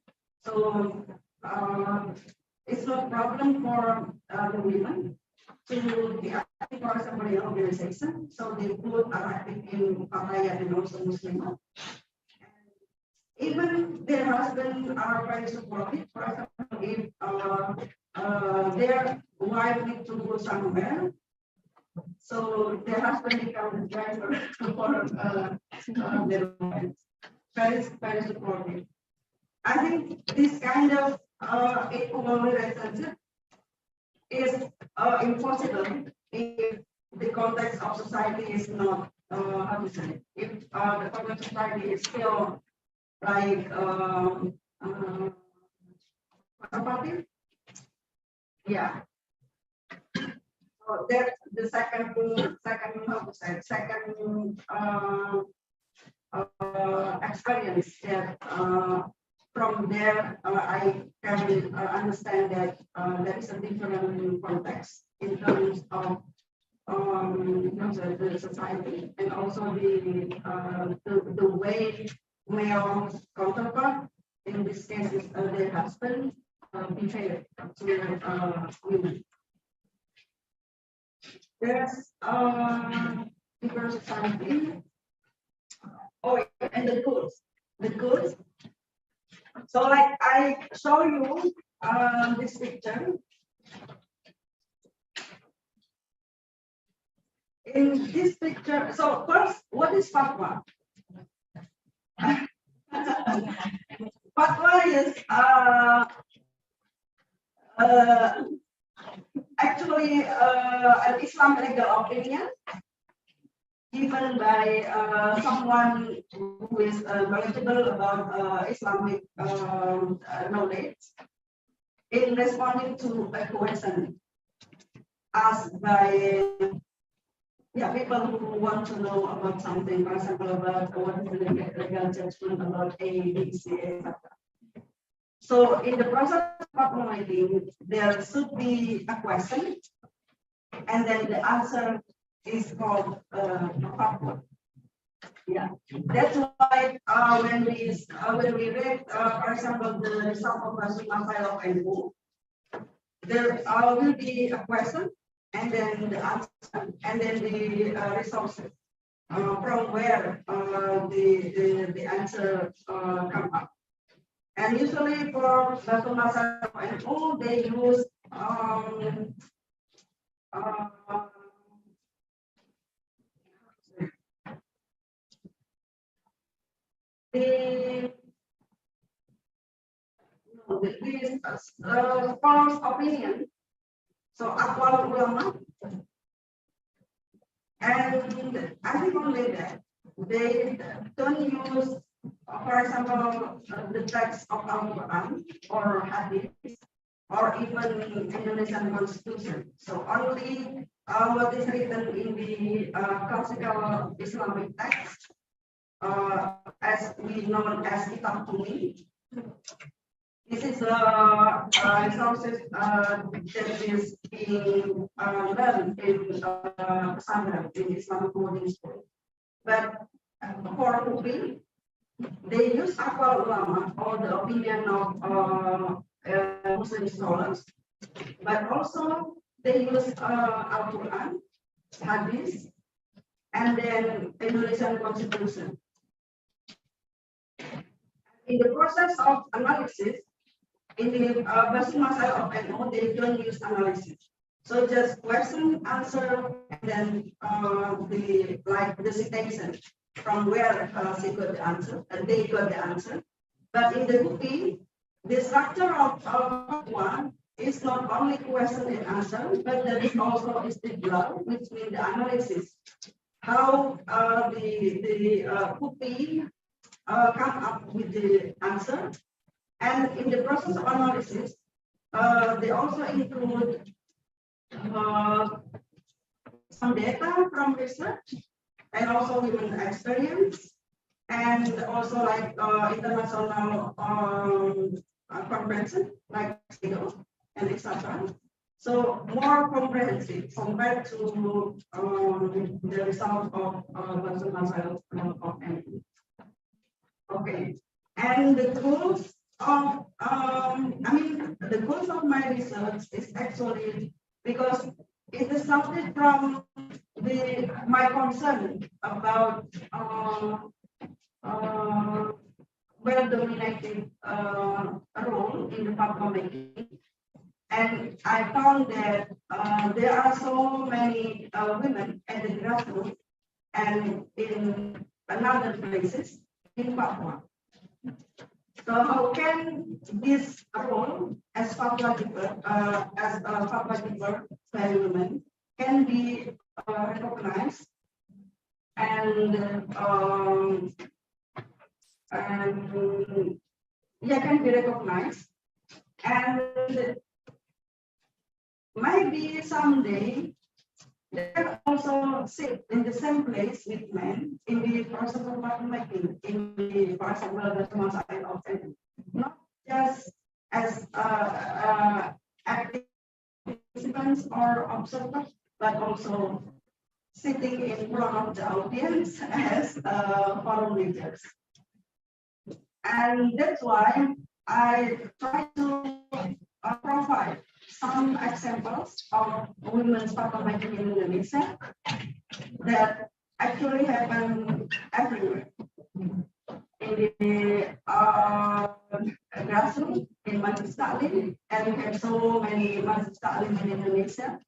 So it's no problem for the women to be active, for example, in organization. So they both are active in Papaya and also Muslim. Even their husbands are very supportive. For example, if their wife needs to go somewhere, so their husband becomes the driver for their wife. Very supportive. I think this kind of equal relationship is impossible if the context of society is not, how to say, if the context of society is still like supportive. Yeah. So that's the second how to say, second experience that from there I can understand that there is a different context in terms of the society and also the way male counterpart, in this case is their husband, behave to women. There's different society. Oh, and the goods. The goods. So like I show you this picture. In this picture, so first, what is fatwa? Fatwa is actually an Islam legal opinion given by someone who is knowledgeable about Islamic knowledge in responding to a question asked by people who want to know about something, for example, about what is the legal judgment about A, B, C, etc. So in the process of formulating, there should be a question, and then the answer is called a fatwa. Yeah, that's why when we read, for example, the result of National File of NU, there will be a question, and then the answer, and then the resources from where the answer come up. And usually for National File of NU, they use this false opinion. So Aqwal Ulama, and I think only that they don't use, for example, the text of Al-Quran or Hadith or even Indonesian Constitution. So only what is written in the classical Islamic text, as we know as Kitab Tumi. This is resources that is being learned in Pesantren, in Islamic boarding school. But Forum Oct, they use Aqwal Ulama or the opinion of Muslim scholars, but also they use Al-Quran, Hadith, and then Indonesian Constitution. In the process of analysis, in the Basis Masalah of NO, they don't use analysis. So just question, answer, and then the citation from where she got the answer, and they got the answer. But in the UPI, the structure of one is not only question and answer, but there is also istidlal, which means the analysis. How the UPI come up with the answer. And in the process of analysis, they also include some data from research and also human experience, and also like international conferences like CIDO and etc. So more comprehensive compared to the result of ME. Okay, and the goals of the goals of my research is actually because it is started from my concern about well-dominated role in the fatwa making, and I found that there are so many women at the grassroots and in another places in Papua. So how can this role as fatwa giver, by women can be recognized and can be recognized, and maybe someday they can also sit in the same place with men in the process of making, in the, for example, the side of it, not just as active participants or observers, but also sitting in front of the audience as forum leaders. And that's why I try to provide some examples of women's fatwa making in Indonesia that actually happen everywhere. In the grassroots, in Majlis Taklim, and we have so many Majlis Taklim in Indonesia,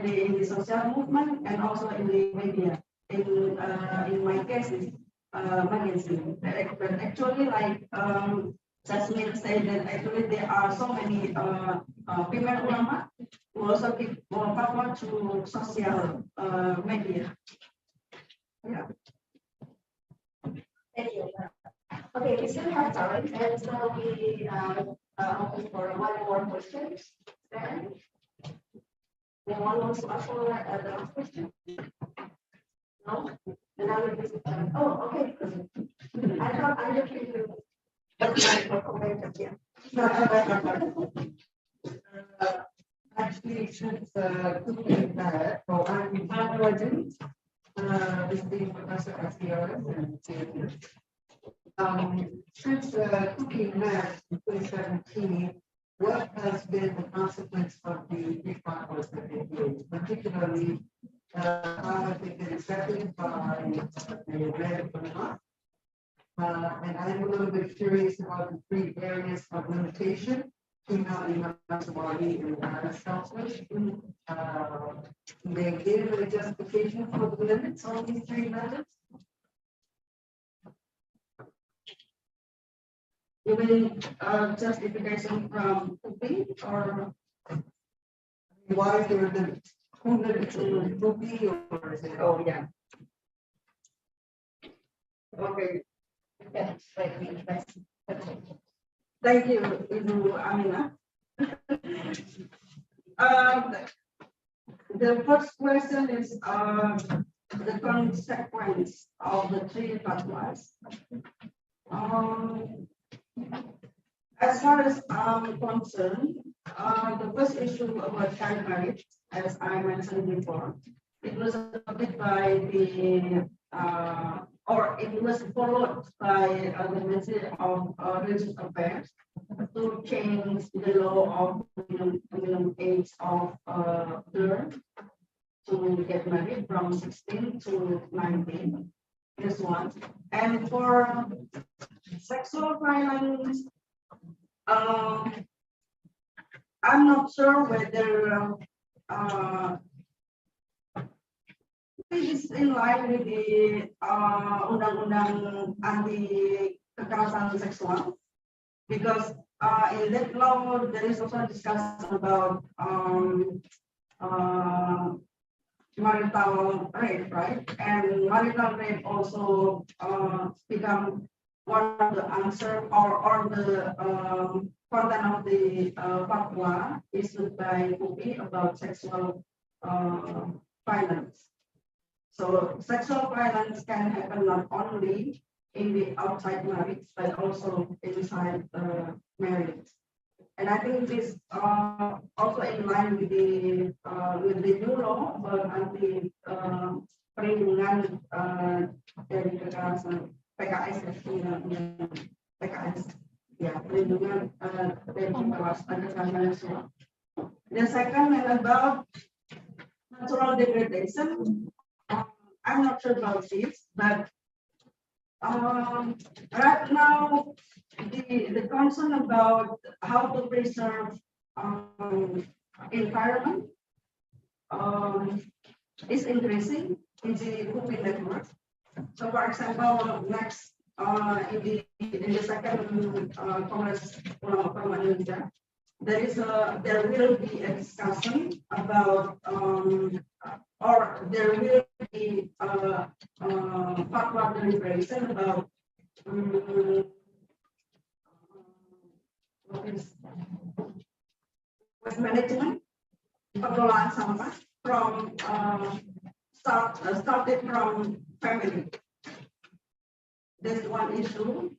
in the social movement, and also in the media. In my case, magazine. But actually, like Jasmine said, that actually there are so many female ulama who also give fatwa to social media. Yeah. Thank you. Okay, we still have time, and so we open for one more question. Then, anyone wants to ask for the last question? No? Then I will visit. Oh, okay. I thought I looked into actually, since cooking that, so I'm graduate, visiting Professor SDRS and since cooking math in 2017, what has been the consequence of the three fatwas that they gave, particularly how have they been accepted by the medical law? And I'm a little bit curious about the three areas of limitation, female Somali and selfless. They gave a justification for the limits on these three matters. You mean justification from Upi or why there are limits? Who limits it? Upi or is it? oh yeah. Okay. Yes, Thank you, Ibu Amina. The first question is the consequence of the three fatwas. As far as I'm concerned, the first issue about child marriage, as I mentioned before, it was adopted by the or it was followed by the Ministry of Religious Affairs to change the law of minimum age of girl to get married from 16 to 19. This one. And for sexual violence, I'm not sure whether it is in line with the undang-undang anti kekerasan seksual, because in that law there is also a discussion about marital rape, right? And marital rape also become one of the answer or the content of the fatwa issued by UPI about sexual violence. So sexual violence can happen not only in the outside marriage, but also inside marriage. And I think this also in line with the new law about anti perlindungan dari kekerasan PKS PKS ya perlindungan dari kekerasan seksual. The second is about natural degradation. I'm not sure about this, but right now the concern about how to preserve environment is increasing in the UPI network. So, for example, next in the second Congress Forum Oct, there will be a discussion about or there will be fatwa deliberation about waste management, pengelolaan sampah from started from family. That's one issue,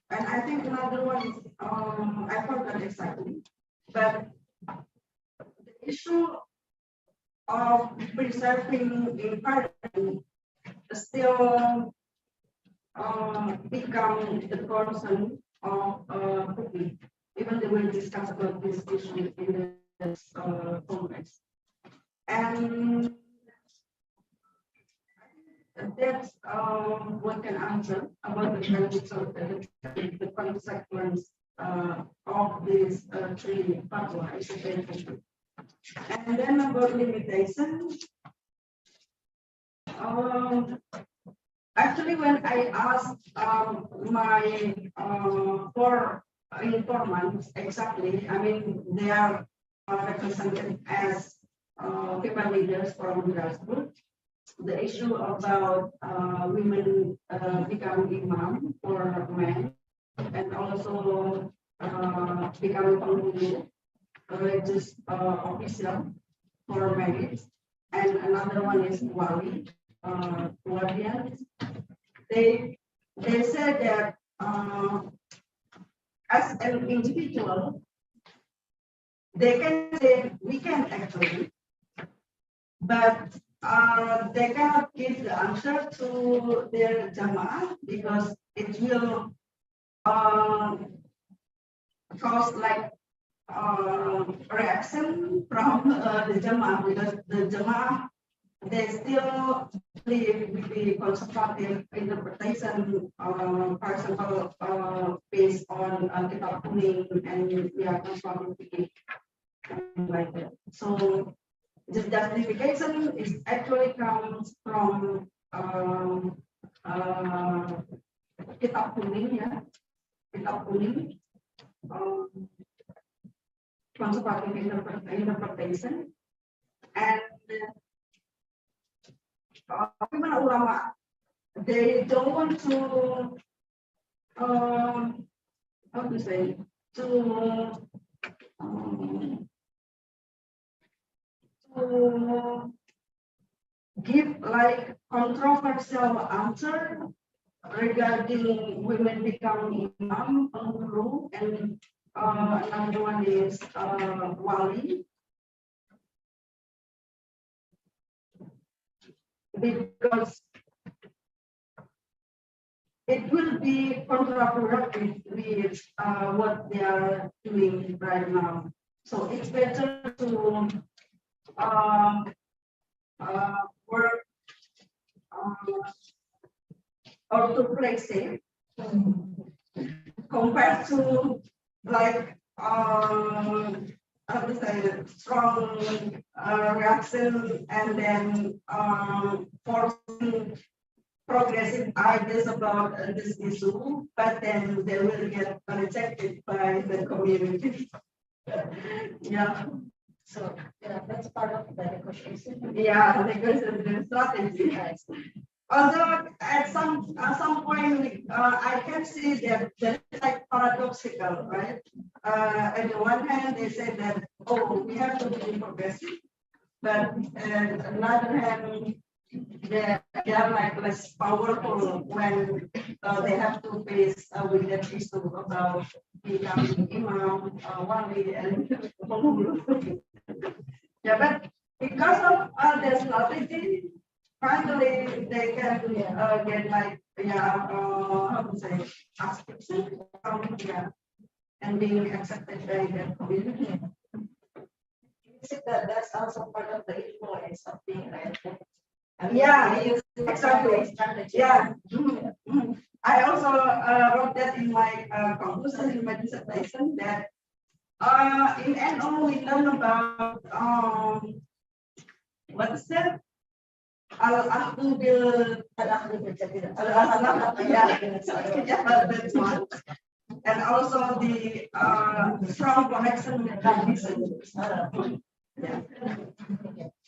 and I think another one is I forgot exactly, but the issue of preserving environment still become the concern of UPI, even though we discuss about this issue in this Congress. And that's one can answer about the benefits of the consequence of these three fatwas. And then about limitation. Actually, when I asked my 4 informants exactly, I mean, they are represented as female leaders from grassroots. The issue about women becoming imam for men, and also becoming penghulu, religious official for marriage, and another one is wali, guardians. They said that as an individual, they can say we can actually, but they cannot give the answer to their jamaah because it will cause like reaction from the jamaah, because the jamaah they still believe with the conservative interpretation, personal based on kitab kuning and conservative like that. So the justification is actually comes from kitab kuning, ya, kitab kuning, conservative interpretation, and ulama, they don't want to how to say, to give like controversial answer regarding women becoming imam, penghulu, and another one is wali, because it will be counterproductive with what they are doing right now. So it's better to work or to play safe compared to like how to say strong reaction and then forcing progressive ideas about this issue, but then they will get rejected by the community. Yeah. So, yeah, that's part of the negotiation. Yeah, negotiation strategy. Although at some point I can see that there is like paradoxical, right? On the one hand, they say that we have to be progressive, but on the other hand, they are like less powerful when they have to face with that issue about becoming imam, wali, and penghulu. Yeah, but because of their strategy, finally they can get like how to say acceptance from and being accepted by the community. You see that that's also part of the influence of being right. Yeah, exactly. Strategy. Yeah. I also wrote that in my conclusion in my dissertation that in NO we learn about what is that? Al-Ahdu bil that's one. And also the strong connection with tradition. Yeah.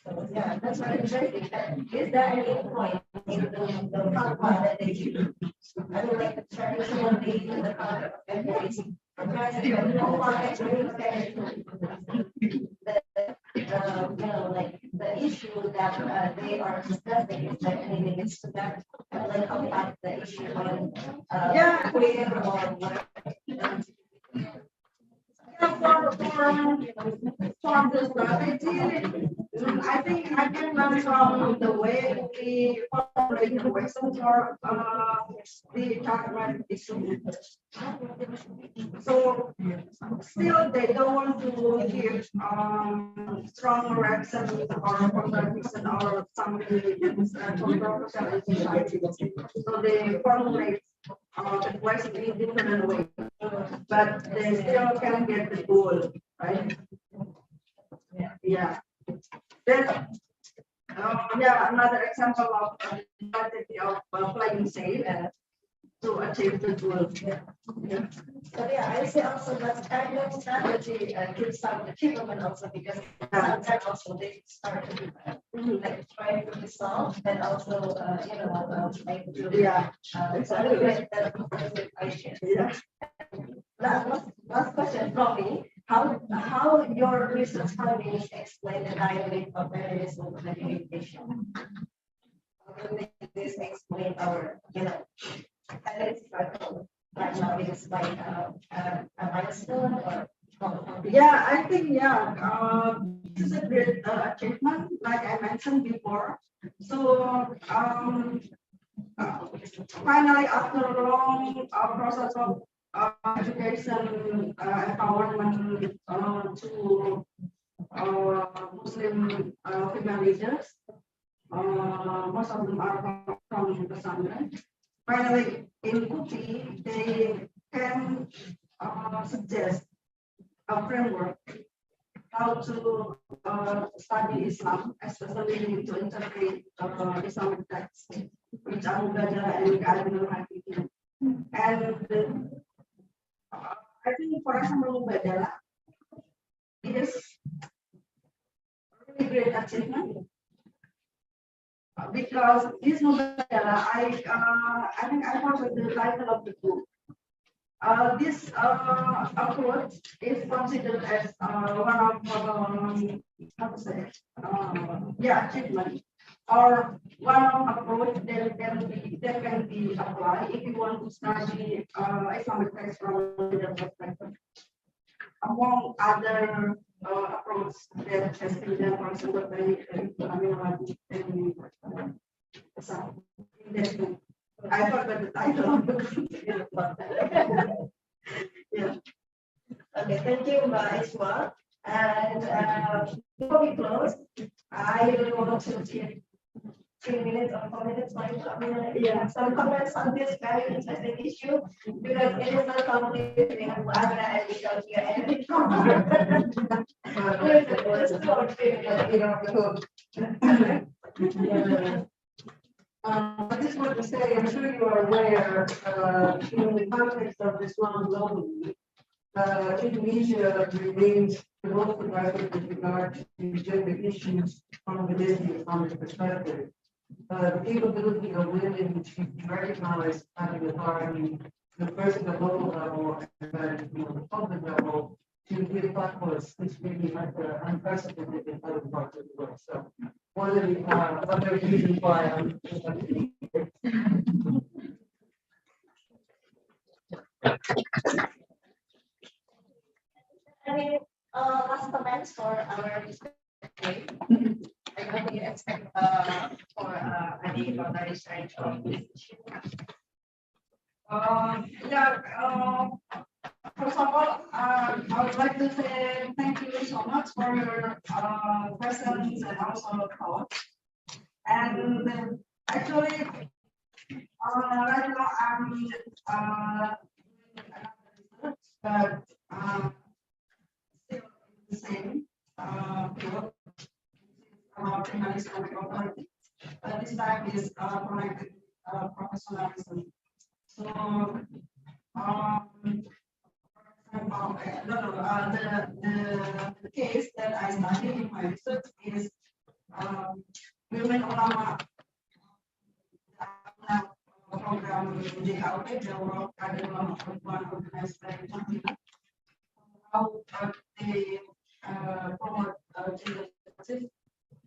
So, yeah, that's very interesting. Is there any point in the fatwa that they do? I mean, like the traditional being in the concept of everything. Like the issue that they are discussing is like anything it's to that, like how we have the issue on queer or whatever. For the strategy, I think I can learn from the way we formulate the questions for the target issue. So still they don't want to give strong reaction or contradiction or something controversial. So they formulate the question in different way, but they still can get the goal, right? Yeah. Then, another example of strategy of playing safe to achieve the goal. Yeah. But yeah, I say also that kind of strategy gives some achievement also because sometimes also they start to like trying to resolve and also trying to evaluate the ideas. Yeah. Last question from me. How your research findings explain the dynamic of feminism and communication? How can this explain our feminist struggle right now? It is like a milestone or I think this is a great achievement, like I mentioned before. So finally, after a long process of education, empowerment to Muslim female leaders, most of them are from Pesantren. Finally, in Kupi, they can suggest a framework how to study Islam, especially to interpret Islamic texts, which are Mughazala and Al Hadith. And I think, for example, Mughazala is a really great achievement because this Mughazala, I think I forgot the title of the book. This approach is considered as one of how to say achievement or one of approach that can be applied if you want to study Islamic text from the perspective. Among other approach that has been done, for example, by Aminawati and I thought that the title. Yeah. Okay, thank you, Mbak Isma. And before we close, I really want to take 3 minutes or 4 minutes time to some comments on this very interesting issue because it is not complicated. We have Barbara and Michelle here and I just want to say, I'm sure you are aware, in the context of Islam globally, Indonesia remains the most progressive with regard to gender issues from within the Islamic perspective. The capability of women to be recognized at the authority, the first at the local level and then the public level, to give platforms is really unprecedented in other parts of the world. So one of the other reasons why I'm any last comments for our discussion? What do you expect for any further research on this issue? First of all, I would like to say thank you so much for your presence and also thoughts. And actually, right now I'm but still the same field about Islamic authority. But this time is connected professionalism. So the case that I studied in my research is women ulama program JHLP, the World Garden Ulama Perempuan organized by China. How they promote gender justice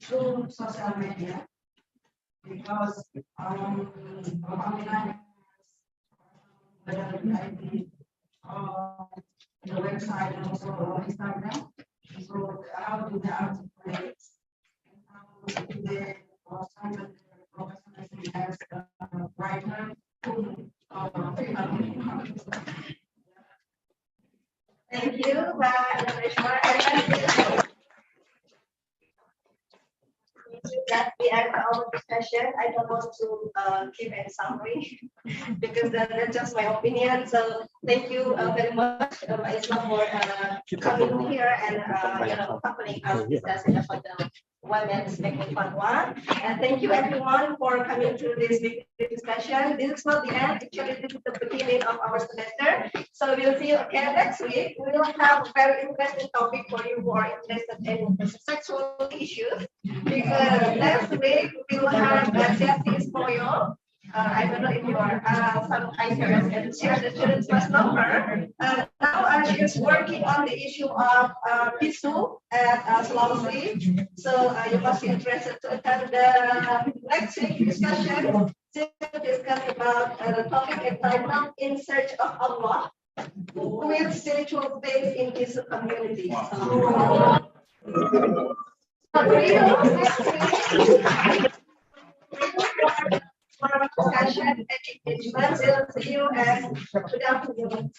through social media because Alhamdulillah the website and also on Instagram. So how do they articulate and how do they strengthen their professionalism as a writer? Thank you, That's the end of our discussion. I don't want to give any summary because that's just my opinion. So thank you very much, Islam, for coming here and accompanying us discussing about the women's making fatwa. And thank you everyone for coming to this big discussion. This is not the end. Actually, this is the beginning of our semester. So we'll see you again next week. We will have a very interesting topic for you who are interested in sexual issues. Because next week we will have Jesse Spoyo. I don't know if you are some hikers and she has the students must know her. Now she is working on the issue of Pisu at Sulawesi. So you must be interested to attend the next week discussion. To discuss about the topic entitled "In Search of Allah" with spiritual faith in Pisu community. Discussion and engagement. We'll see you and good afternoon.